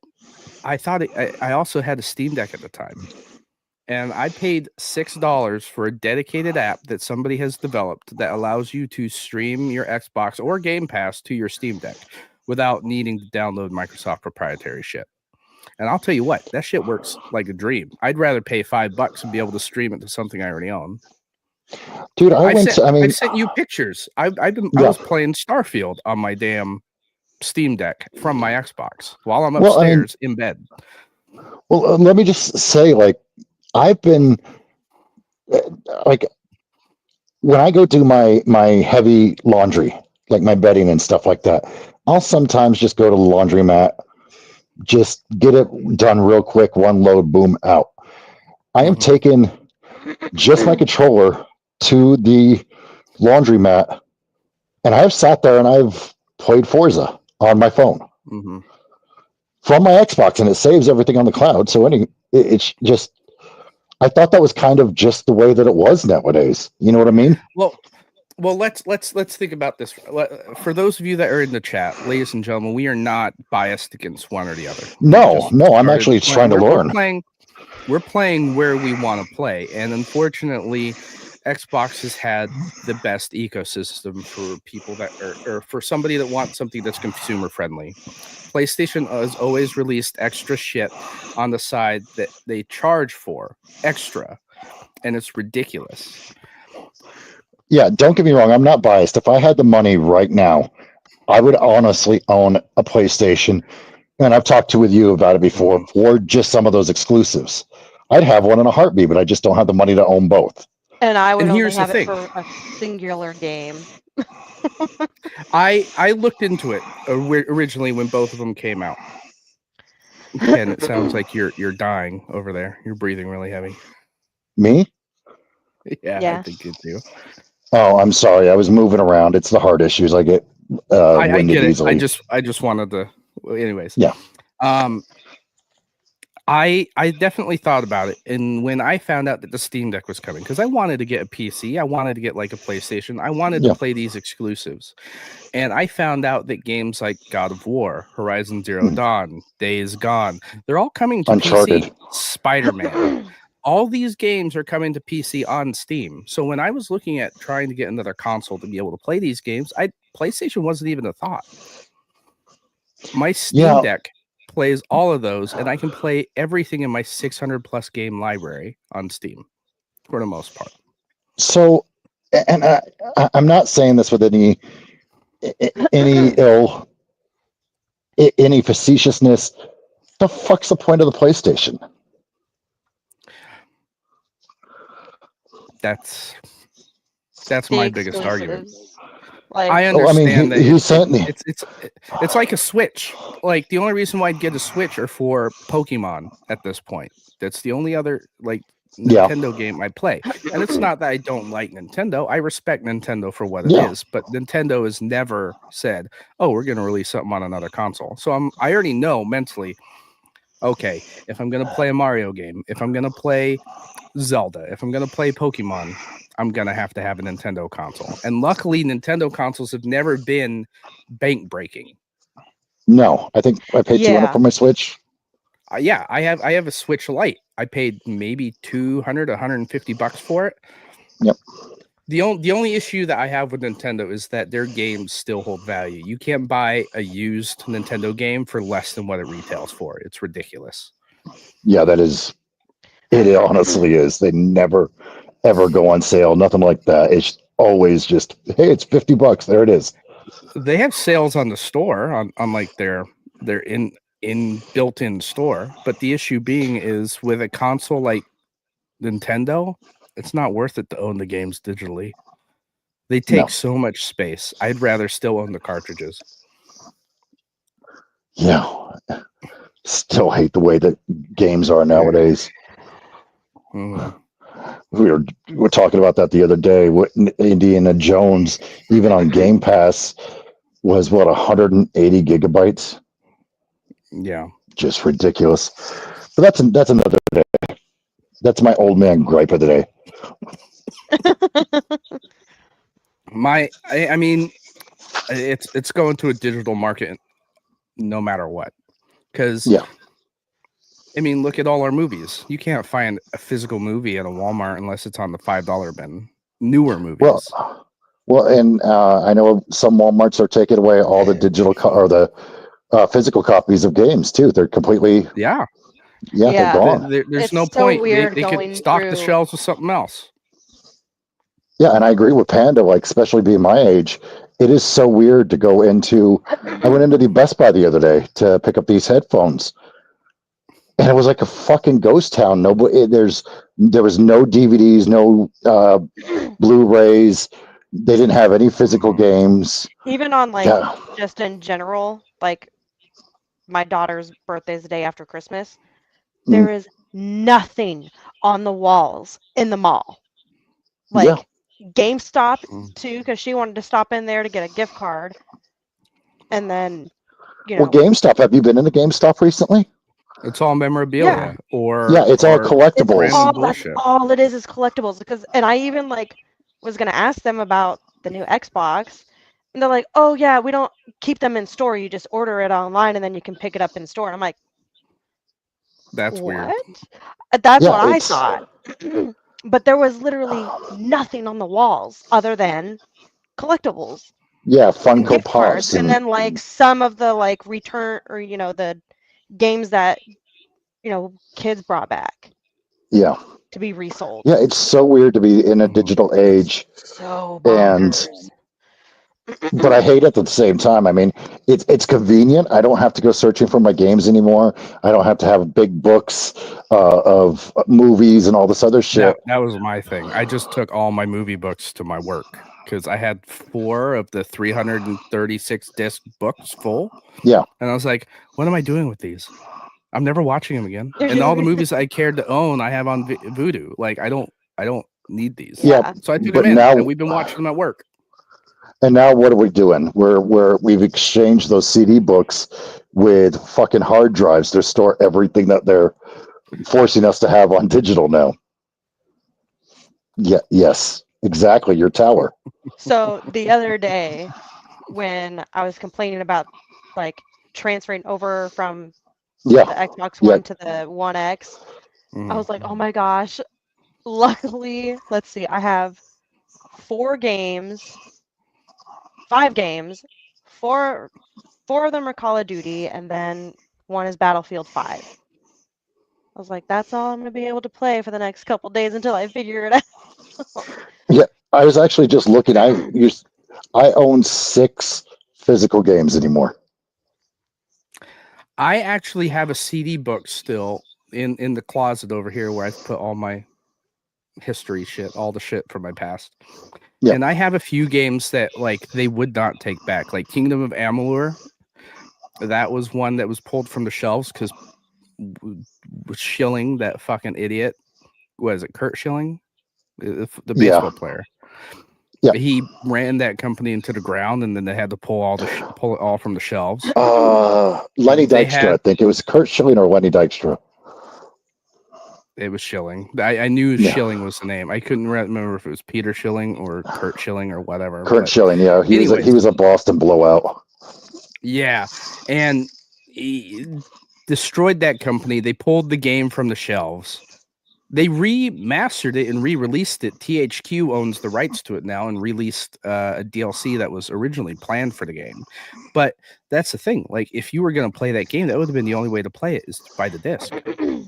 I thought I also had a Steam Deck at the time, and I paid $6 for a dedicated app that somebody has developed that allows you to stream your Xbox or Game Pass to your Steam Deck without needing to download Microsoft proprietary shit. And I'll tell you what, that shit works like a dream. I'd rather pay $5 and be able to stream it to something I already own. Dude, I sent you pictures. I was playing Starfield on my damn Steam Deck from my Xbox while I'm upstairs in bed. Well, let me just say, I've been when I go do my heavy laundry, like my bedding and stuff like that, I'll sometimes just go to the laundromat, just get it done real quick, one load, boom, out. I am taking just my controller to the laundromat, and I've sat there and I've played Forza on my phone from my Xbox, and it saves everything on the cloud. So it's just, I thought that was kind of just the way that it was nowadays. You know what I mean? Well, let's think about this. For those of you that are in the chat, ladies and gentlemen, we are not biased against one or the other. No, I'm actually trying to learn. We're playing where we want to play, and unfortunately, Xbox has had the best ecosystem for people that or for somebody that wants something that's consumer friendly. PlayStation has always released extra shit on the side that they charge for extra, and it's ridiculous. Yeah, don't get me wrong. I'm not biased. If I had the money right now, I would honestly own a PlayStation. And I've talked with you about it before, or just some of those exclusives. I'd have one in a heartbeat, but I just don't have the money to own both. And I would only have it for a singular game. I looked into it originally when both of them came out. And it sounds like you're dying over there. You're breathing really heavy. Me? Yeah. I think you do. Oh, I'm sorry. I was moving around. It's the heart issues. I get I get it. Easily. I just wanted to. Anyways. Yeah. I definitely thought about it, and when I found out that the Steam Deck was coming, because I wanted to get a PC, I wanted to get like a PlayStation, I wanted to play these exclusives, and I found out that games like God of War, Horizon Zero Dawn, Days Gone, they're all coming to Uncharted. PC. Spider-Man, all these games are coming to PC on Steam. So when I was looking at trying to get another console to be able to play these games, PlayStation wasn't even a thought. My Steam Deck plays all of those, and I can play everything in my 600 plus game library on Steam for the most part. So, and I'm not saying this with any facetiousness. The fuck's the point of the PlayStation? That's my biggest argument. Like, I understand that it's like a Switch. Like the only reason why I'd get a Switch are for Pokemon at this point. That's the only other like Nintendo game I play. And it's not that I don't like Nintendo. I respect Nintendo for what it is, but Nintendo has never said, "Oh, we're going to release something on another console." So I already know mentally, okay, if I'm going to play a Mario game, if I'm going to play Zelda, if I'm going to play Pokemon, I'm going to have a Nintendo console. And luckily, Nintendo consoles have never been bank breaking. No, I think I paid $200 for my Switch. I have a Switch Lite. I paid maybe $150 for it. Yep. The only issue that I have with Nintendo is that their games still hold value. You can't buy a used Nintendo game for less than what it retails for. It's ridiculous. Yeah, that is. It honestly is. They never, ever go on sale. Nothing like that. It's always just, hey, it's $50. There it is. They have sales on the store on like their built-in store, but the issue being is with a console like Nintendo, it's not worth it to own the games digitally. They take so much space. I'd rather still own the cartridges. Yeah. Still hate the way that games are nowadays. Mm-hmm. We were talking about that the other day. What Indiana Jones, even on Game Pass, was 180 gigabytes. Yeah, just ridiculous. But that's another day. That's my old man gripe of the day. I mean, it's going to a digital market no matter what. Because I mean, look at all our movies. You can't find a physical movie at a Walmart unless it's on the $5 bin. Newer movies. Well, and I know some Walmarts are taking away all the digital or the physical copies of games too. They're completely they're gone. There's no point. They could stock the shelves with something else. Yeah, and I agree with Panda. Like, especially being my age, it is so weird to go into. I went into the Best Buy the other day to pick up these headphones, and it was like a fucking ghost town. There was no DVDs, no Blu-rays. They didn't have any physical games. Even on just in general, like my daughter's birthday is the day after Christmas. There is nothing on the walls in the mall. Like GameStop too, because she wanted to stop in there to get a gift card. And then, Well, GameStop. Have you been in the GameStop recently? It's all memorabilia it's all collectibles. That's all it is collectibles. And I even was gonna ask them about the new Xbox, and they're like, "Oh yeah, we don't keep them in store. You just order it online, and then you can pick it up in store." And I'm like, "That's weird." That's what I thought. But there was literally nothing on the walls other than collectibles. Yeah, Funko Pops, and then some of the return or the games that kids brought back. Yeah. To be resold. Yeah, it's so weird to be in a digital age. So bonkers. But I hate it at the same time. I mean, it's convenient. I don't have to go searching for my games anymore. I don't have to have big books of movies and all this other shit. That was my thing. I just took all my movie books to my work because I had 4 of the 336 disc books full. Yeah. And I was like, what am I doing with these? I'm never watching them again. And all the movies I cared to own, I have on Vudu. Like, I don't need these. Yeah. So I took them in, and we've been watching them at work. And now what are we doing? We've exchanged those CD books with fucking hard drives to store everything that they're forcing us to have on digital now. Yeah. Yes. Exactly. Your tower. So the other day, when I was complaining about transferring over from the Xbox One to the One X, I was like, oh my gosh. Luckily, let's see, I have 5 games. 4 of them are Call of Duty, and then one is Battlefield 5. I was like, that's all I'm going to be able to play for the next couple days until I figure it out. Yeah, I was actually just looking. I own 6 physical games anymore. I actually have a CD book still in the closet over here where I've put all my history shit, all the shit from my past. Yeah. And I have a few games that like they would not take back, like Kingdom of Amalur. That was one that was pulled from the shelves because Schilling, that fucking idiot, what is it, Kurt Schilling, the baseball player. Yeah, he ran that company into the ground, and then they had to pull it all from the shelves. Lenny Dykstra, I think it was Kurt Schilling or Lenny Dykstra. It was Schilling. I knew Schilling was the name. I couldn't remember if it was Peter Schilling or Kurt Schilling or whatever. Kurt Schilling, yeah, he was a Boston blowout. Yeah, and he destroyed that company. They pulled the game from the shelves. They remastered it and re-released it. THQ owns the rights to it now and released a DLC that was originally planned for the game. But that's the thing. Like, if you were going to play that game, that would have been the only way to play it is to buy the disc.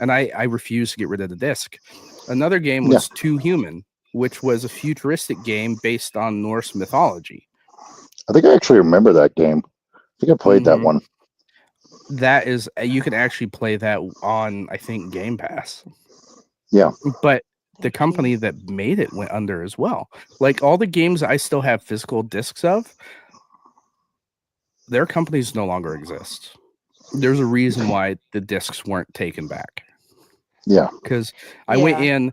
And I refuse to get rid of the disc. Another game was Too Human, which was a futuristic game based on Norse mythology. I think I actually remember that game. I think I played that one. That is, you can actually play that on, I think, Game Pass. Yeah. But the company that made it went under as well. Like all the games I still have physical discs of, their companies no longer exist. There's a reason why the discs weren't taken back. Yeah. Because I went in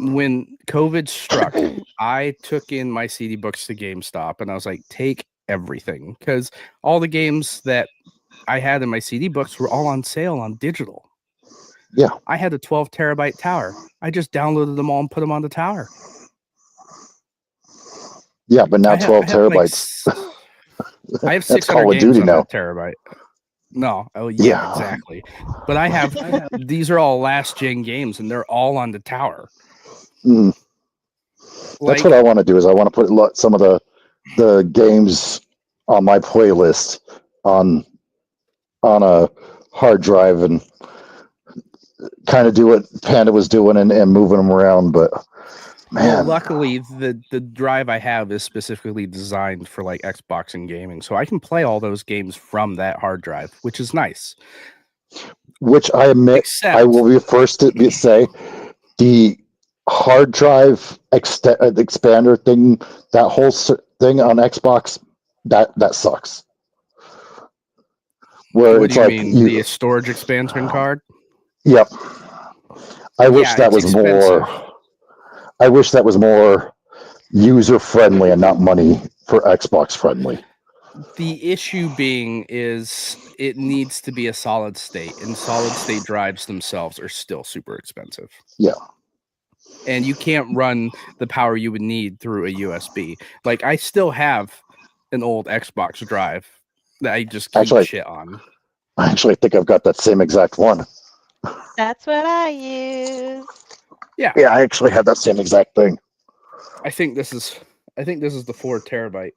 when COVID struck, I took in my CD books to GameStop and I was like, take everything. Because all the games that I had in my CD books were all on sale on digital. Yeah. I had a 12 terabyte tower. I just downloaded them all and put them on the tower. Yeah, but now 12 terabytes. I have 600 Call of games Duty on now. that terabyte. No. Oh, yeah, exactly. But I have these are all last gen games and they're all on the tower. Mm. That's what I want to do is I want to put some of the games on my playlist on a hard drive and kind of do what Panda was doing and moving them around, but man. Well, luckily the drive I have is specifically designed for like Xbox and gaming, so I can play all those games from that hard drive, which is nice. Which I admit, I will be the first to say the hard drive expander thing, that whole thing on Xbox, that sucks. Where what it's do you like mean the storage expansion card? Yep. I wish that was expensive. I wish that was more user friendly and not money for Xbox friendly. The issue being is it needs to be a solid state, and solid state drives themselves are still super expensive. Yeah. And you can't run the power you would need through a USB. Like I still have an old Xbox drive that I just keep shit on. I actually think I've got that same exact one. That's what I use. Yeah. Yeah, I actually had that same exact thing. I think this is the 4 terabyte.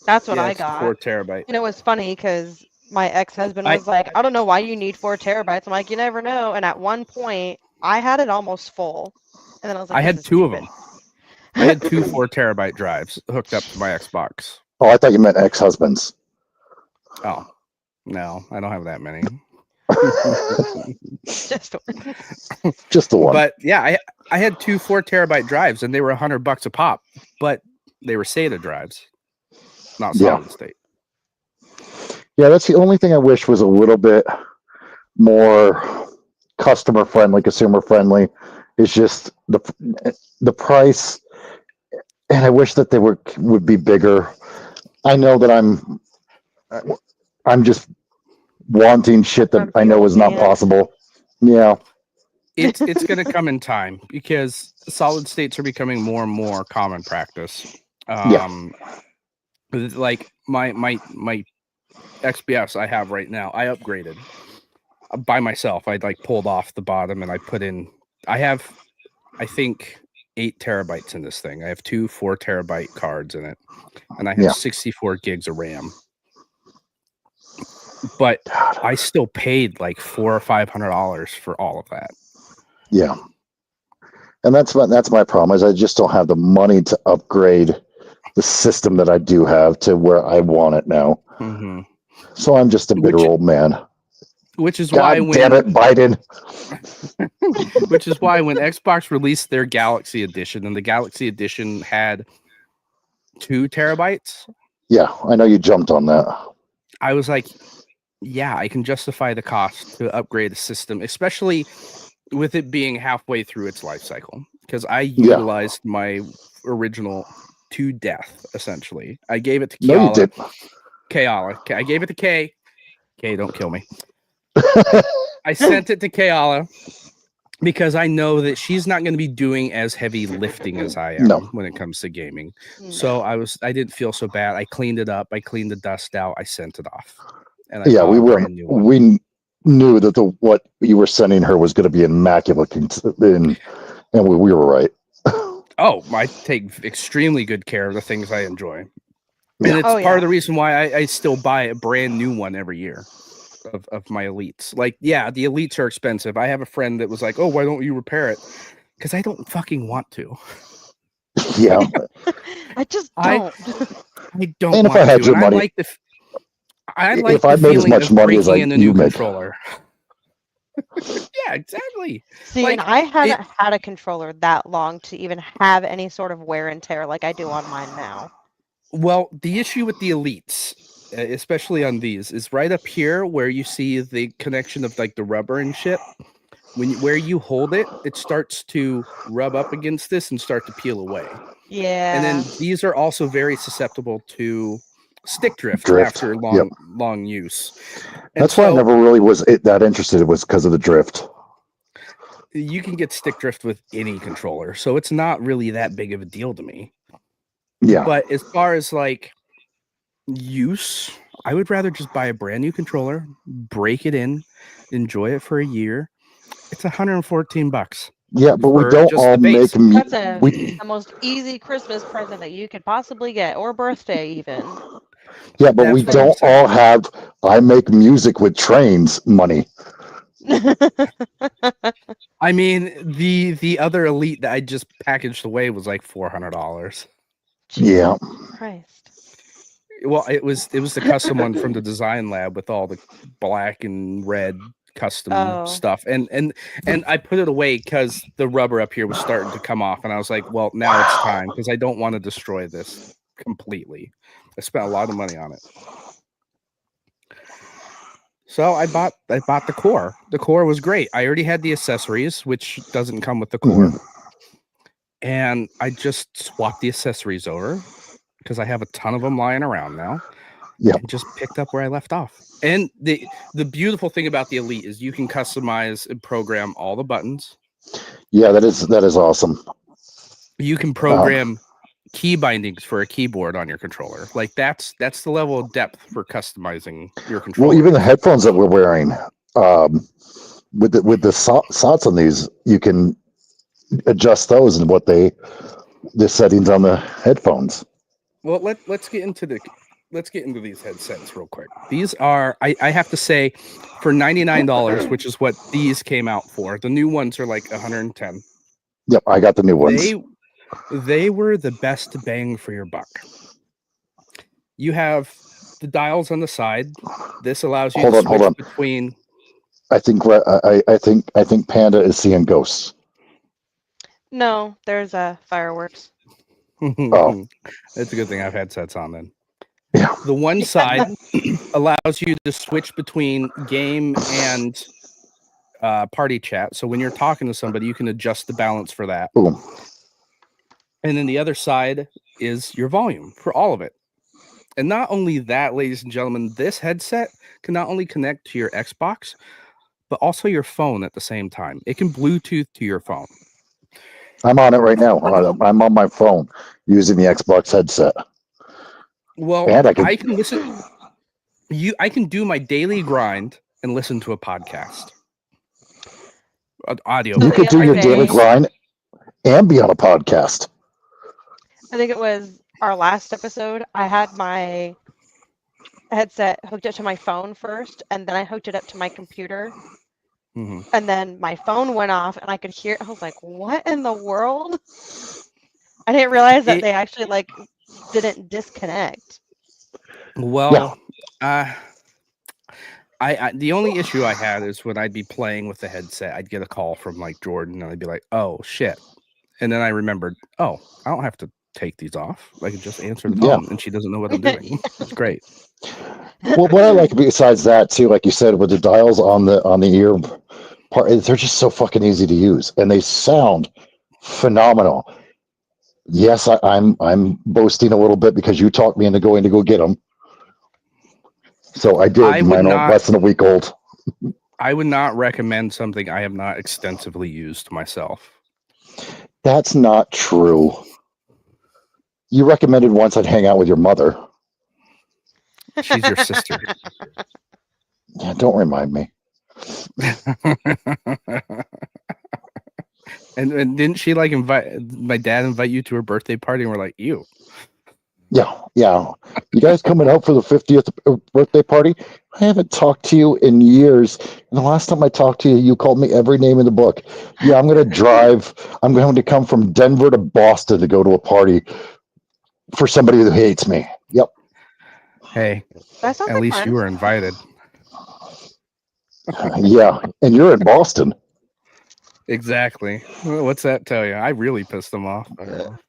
That's what I got. 4 terabyte. And it was funny because my ex-husband was like, I don't know why you need 4 terabytes. I'm like, you never know. And at one point, I had it almost full. And then I was like, I had 2 of them. I had 2 4 terabyte drives hooked up to my Xbox. Oh, I thought you meant ex-husbands. Oh, no, I don't have that many. Just the one. But yeah, I had 2 4 terabyte drives and they were $100 a pop, but they were SATA drives, not solid state. Yeah, that's the only thing I wish was a little bit more customer friendly, consumer friendly. Is just the price, and I wish that they would be bigger. I know that I'm just wanting shit that I know is not possible. Yeah. It's going to come in time because solid states are becoming more and more common practice. Like my XBS I have right now, I upgraded. by myself. I'd like pulled off the bottom and I put in. I have, I think, 8 terabytes in this thing. I have 2 4-terabyte cards in it, and I have 64 gigs of RAM. But I still paid like $400 or $500 for all of that. Yeah, and that's my problem is I just don't have the money to upgrade the system that I do have to where I want it now. Mm-hmm. So I'm just a bitter old man. Which is God damn it, Biden. Which is why when Xbox released their Galaxy Edition, and the Galaxy Edition had 2 terabytes. Yeah, I know you jumped on that. I was like, yeah, I can justify the cost to upgrade the system, especially with it being halfway through its life cycle. Because I utilized my original to death, essentially. I gave it to Keala. No, you did. Keala. I gave it to Kay. Kay, don't kill me. I sent it to Keala because I know that she's not going to be doing as heavy lifting as I am when it comes to gaming. No. So I didn't feel so bad. I cleaned it up. I cleaned the dust out. I sent it off. And we knew that what you were sending her was going to be immaculate, and we were right. Oh, I take extremely good care of the things I enjoy. And it's part of the reason why I still buy a brand new one every year of my Elites. Like, yeah, the Elites are expensive. I have a friend that was like, oh, why don't you repair it? Because I don't fucking want to. Yeah. I just don't. I don't and want if I had to. your And money, I like if the I made as feeling much of money as breaking in a you new made. controller. Yeah, exactly. See, like, and I haven't had a controller that long to even have any sort of wear and tear like I do on mine now. Well, the issue with the Elites, especially on these, is right up here where you see the connection of like the rubber and shit. Where you hold it, it starts to rub up against this and start to peel away. Yeah. And then these are also very susceptible to stick drift. After long use. And that's why I never really was that interested. It was because of the drift. You can get stick drift with any controller, so it's not really that big of a deal to me. Yeah. But as far as like use, I would rather just buy a brand new controller, break it in, enjoy it for a year. It's $114. Yeah, but we don't all make That's the most easy Christmas present that you could possibly get, or birthday even. Yeah, but we don't all have I make music with trains money. I mean, the other Elite that I just packaged away was like $400. Yeah. Christ. Well, it was the custom one from the design lab with all the black and red custom stuff, and I put it away because the rubber up here was starting to come off, and I was like, well, now it's time because I don't want to destroy this completely. I spent a lot of money on it. So I bought the core. The core was great. I already had the accessories, which doesn't come with the core. And I just swapped the accessories over because I have a ton of them lying around now. Yeah. And just picked up where I left off. And the beautiful thing about the Elite is you can customize and program all the buttons. Yeah, that is awesome. You can program key bindings for a keyboard on your controller. Like that's the level of depth for customizing your controller. Well, even the headphones that we're wearing, with the slots on these, you can adjust those and the settings on the headphones. Well, let's get into these headsets real quick. These are I have to say, for $99, which is what these came out for. The new ones are like $110. Yep, I got the new ones. They were the best bang for your buck. You have the dials on the side. This allows you to switch between. I think Panda is seeing ghosts. No, there's fireworks. Oh, it's a good thing I've had sets on then. Yeah. The one side allows you to switch between game and party chat. So when you're talking to somebody, you can adjust the balance for that. Boom. And then the other side is your volume for all of it. And not only that, ladies and gentlemen, this headset can not only connect to your Xbox, but also your phone at the same time. It can Bluetooth to your phone. I'm on it right now. I'm on my phone using the Xbox headset. Well, and I can listen. I can do my daily grind and listen to a podcast. Audio. You could do your daily grind and be on a podcast. I think it was our last episode. I had my headset hooked up to my phone first, and then I hooked it up to my computer. Mm-hmm. And then my phone went off, and I could hear it. I was like, "What in the world?" I didn't realize that they actually didn't disconnect. Well, I the only issue I had is when I'd be playing with the headset, I'd get a call from like Jordan, and I'd be like, "Oh shit!" And then I remembered, "Oh, I don't have to take these off. I can just answer the phone, and she doesn't know what I'm doing." It's great. Well, what I like besides that too, like you said, with the dials on the ear part, they're just so fucking easy to use, and they sound phenomenal. Yes, I'm boasting a little bit because you talked me into going to go get them. So I did. Mine are less than a week old. I would not recommend something I have not extensively used myself. That's not true. You recommended once I'd hang out with your mother. She's your sister. Yeah, don't remind me. And didn't she like invite my dad invite you to her birthday party, and we're like, "Ew." Yeah. You guys coming out for the 50th birthday party? I haven't talked to you in years. And the last time I talked to you, you called me every name in the book. Yeah, I'm going to drive. I'm going to come from Denver to Boston to go to a party for somebody who hates me. Yep. Hey, at least you were invited. Yeah, and you're in Boston. Exactly. Well, what's that tell you? I really pissed them off.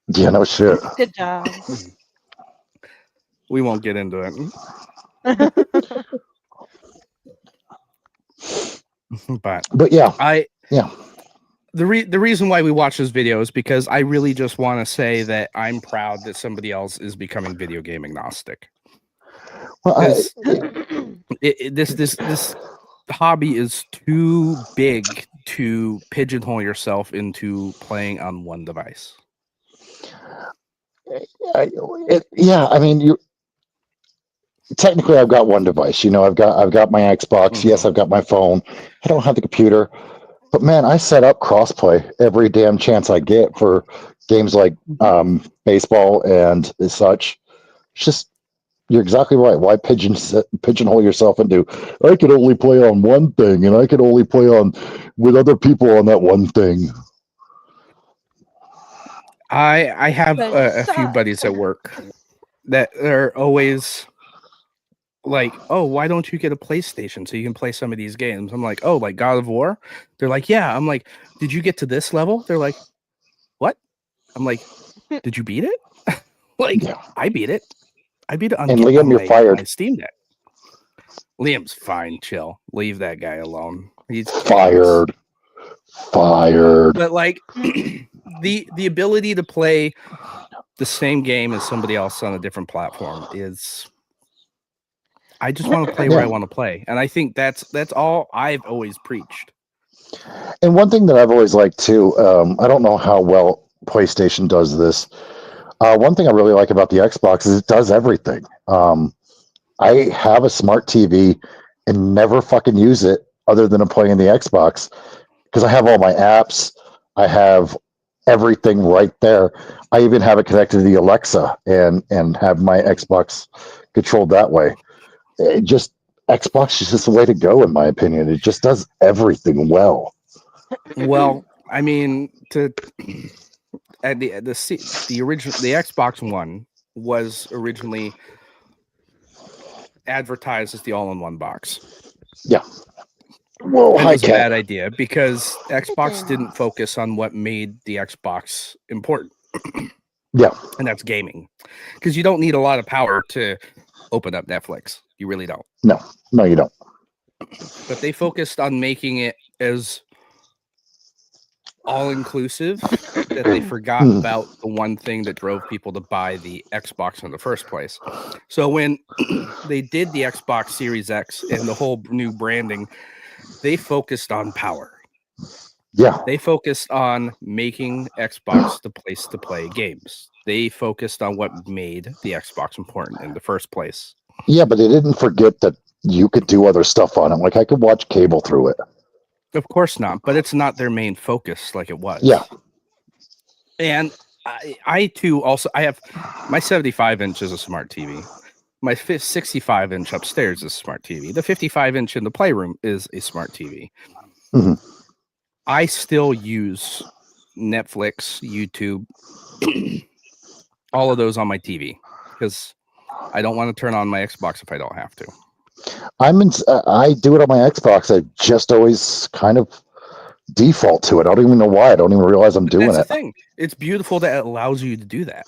Yeah, no shit. Good job. We won't get into it. But yeah, the reason why we watch this video is because I really just want to say that I'm proud that somebody else is becoming video game agnostic. Well, this hobby is too big to pigeonhole yourself into playing on one device. I mean, you technically I've got one device. You know, I've got my Xbox. Mm-hmm. Yes, I've got my phone. I don't have the computer, but man, I set up crossplay every damn chance I get for games like baseball and such. It's just, you're exactly right. Why pigeonhole yourself into, I could only play on one thing, and I could only play on with other people on that one thing. I have a few buddies at work that are always like, "Oh, why don't you get a PlayStation so you can play some of these games?" I'm like, "Oh, like God of War?" They're like, "Yeah." I'm like, "Did you get to this level?" They're like, "What?" I'm like, "Did you beat it?" I beat it. I beat it on, and Liam, you're fired. My Steam Deck. Liam's fine. Chill. Leave that guy alone. He's fired. But like the ability to play the same game as somebody else on a different platform is, I just want to play where I want to play. And I think that's all I've always preached. And one thing that I've always liked too, I don't know how well PlayStation does this. One thing I really like about the Xbox is it does everything. I have a smart TV and never fucking use it other than playing the Xbox, because I have all my apps. I have everything right there. I even have it connected to the Alexa and have my Xbox controlled that way. Xbox is just the way to go, in my opinion. It just does everything well. Well, I mean, at the original, the Xbox One was originally advertised as the all-in-one box. Yeah. Well, it was a bad idea because Xbox didn't focus on what made the Xbox important. Yeah. And that's gaming. Because you don't need a lot of power to open up Netflix. You really don't. No, you don't. But they focused on making it as all-inclusive that they forgot about the one thing that drove people to buy the Xbox in the first place. So when they did the Xbox Series X and the whole new branding, they focused on power. Yeah. They focused on making Xbox the place to play games. They focused on what made the Xbox important in the first place. Yeah, but they didn't forget that you could do other stuff on it. Like I could watch cable through it. Of course not, but it's not their main focus like it was. Yeah. And I too also I have my 75-inch is a smart TV. My 65-inch upstairs is a smart TV. The 55-inch in the playroom is a smart TV. Mm-hmm. I still use Netflix, YouTube, all of those on my TV because I don't want to turn on my Xbox if I don't have to. I do it on my Xbox. I just always kind of default to it. I don't even know why. I don't even realize I'm doing That's it. the thing. It's beautiful that it allows you to do that.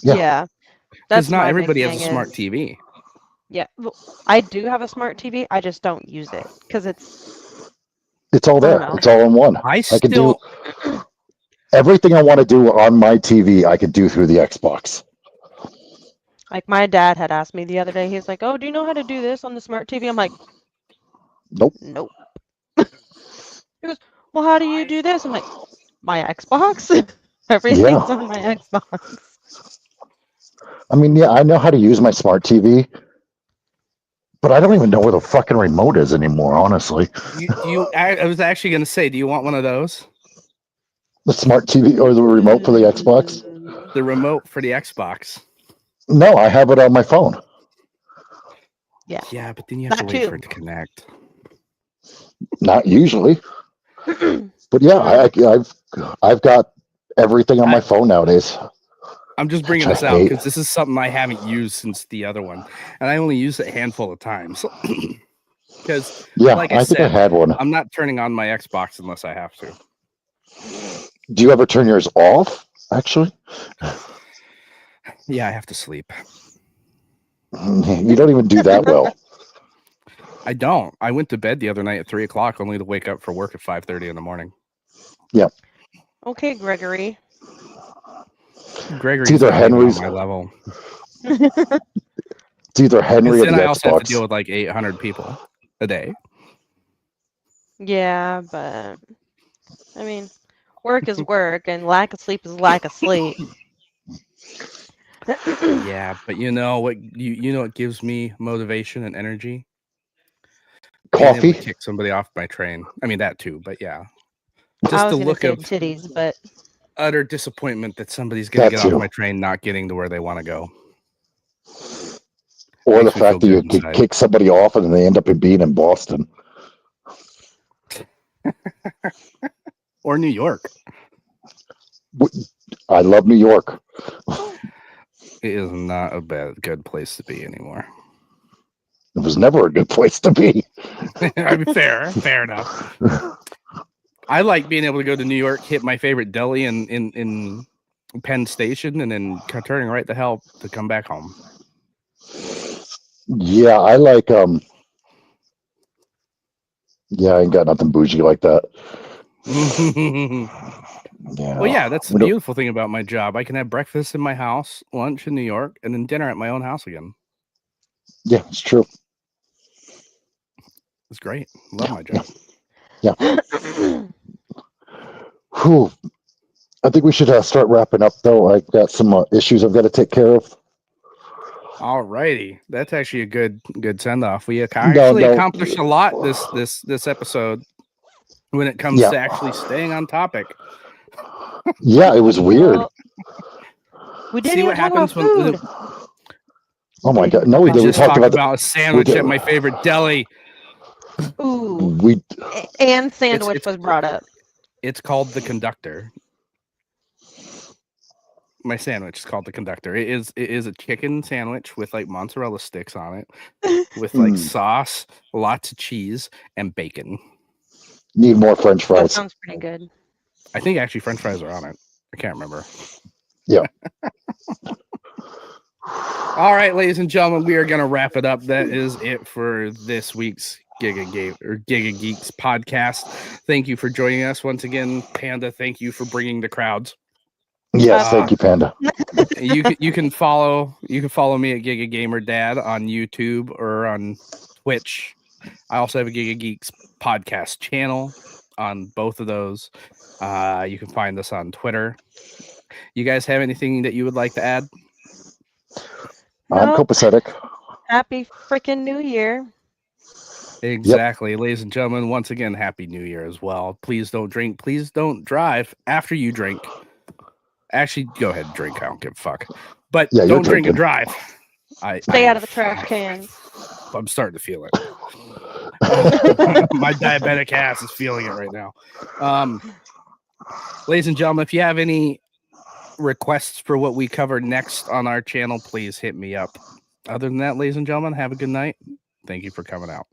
Yeah. Because not everybody has a smart TV. Yeah. Well, I do have a smart TV. I just don't use it because it's all there. It's all in one. I can do everything I want to do on my TV. I could do through the Xbox. Like my dad had asked me the other day. He's like, "Oh, do you know how to do this on the smart TV?" I'm like, Nope. He goes, "Well, how do you do this?" I'm like, "My Xbox." Everything's on my Xbox. I mean, yeah, I know how to use my smart TV, but I don't even know where the fucking remote is anymore, honestly. I was actually going to say, do you want one of those? The smart TV or the remote for the Xbox? The remote for the Xbox. No, I have it on my phone. Yeah. Yeah, but then you have to wait for it to connect. Not usually. But yeah, I've got everything on my phone nowadays. I'm just bringing this out because this is something I haven't used since the other one, and I only used it a handful of times. Because, like I said, think I had one. I'm not turning on my Xbox unless I have to. Do you ever turn yours off? Actually, yeah, I have to sleep. You don't even do that well. I don't. I went to bed the other night at 3:00, only to wake up for work at 5:30 in the morning. Yeah. Okay, Gregory. Gregory's not Henry's on my level. It's either Henry or the Xbox. Then I also have to deal with like 800 people a day. Yeah, but I mean, work is work, and lack of sleep is lack of sleep. Yeah, but you know what? You know what gives me motivation and energy? Coffee. Being able to kick somebody off my train. I mean that too, but yeah. Just the look of titties, but utter disappointment that somebody's going to get off my train not getting to where they want to go. Or the fact that you can kick somebody off and then they end up being in Boston. Or New York. I love New York. It is not a good place to be anymore. It was never a good place to be. I mean, fair enough. I like being able to go to New York, hit my favorite deli in Penn Station, and then turning right the hell to come back home. Yeah, I like yeah, I ain't got nothing bougie like that. Yeah. Well, yeah, that's the beautiful thing about my job. I can have breakfast in my house, lunch in New York, and then dinner at my own house again. Yeah, it's true. It's great. Love my job. Yeah. Whew. I think we should start wrapping up, though. I've got some issues I've got to take care of. All righty, that's actually a good send off. We actually accomplished a lot this episode when it comes to actually staying on topic. Yeah, it was weird. We didn't even talk about food. Oh my god! No, we just talked about a sandwich at my favorite deli. Ooh, and sandwich was brought up. It's called the Conductor. My sandwich is called the Conductor. It is a chicken sandwich with like mozzarella sticks on it, with like sauce, lots of cheese, and bacon. Need more French fries. That sounds pretty good. I think actually French fries are on it. I can't remember. Yeah. All right, ladies and gentlemen, we are going to wrap it up. That is it for this week's Giga Geeks podcast. Thank you for joining us once again, Panda. Thank you for bringing the crowds. Yes, thank you, Panda. You can follow me at Giga Gamer Dad on YouTube or on Twitch. I also have a Giga Geeks podcast channel on both of those. You can find us on Twitter. You guys have anything that you would like to add? I'm copacetic. Happy freaking New Year. Exactly. Yep. Ladies and gentlemen, once again, Happy New Year as well. Please don't drink. Please don't drive after you drink. Actually, go ahead and drink. I don't give a fuck. But don't drink and drive. Stay out of the trash cans. I'm starting to feel it. My diabetic ass is feeling it right now. Ladies and gentlemen, if you have any requests for what we cover next on our channel, please hit me up. Other than that, ladies and gentlemen, have a good night. Thank you for coming out.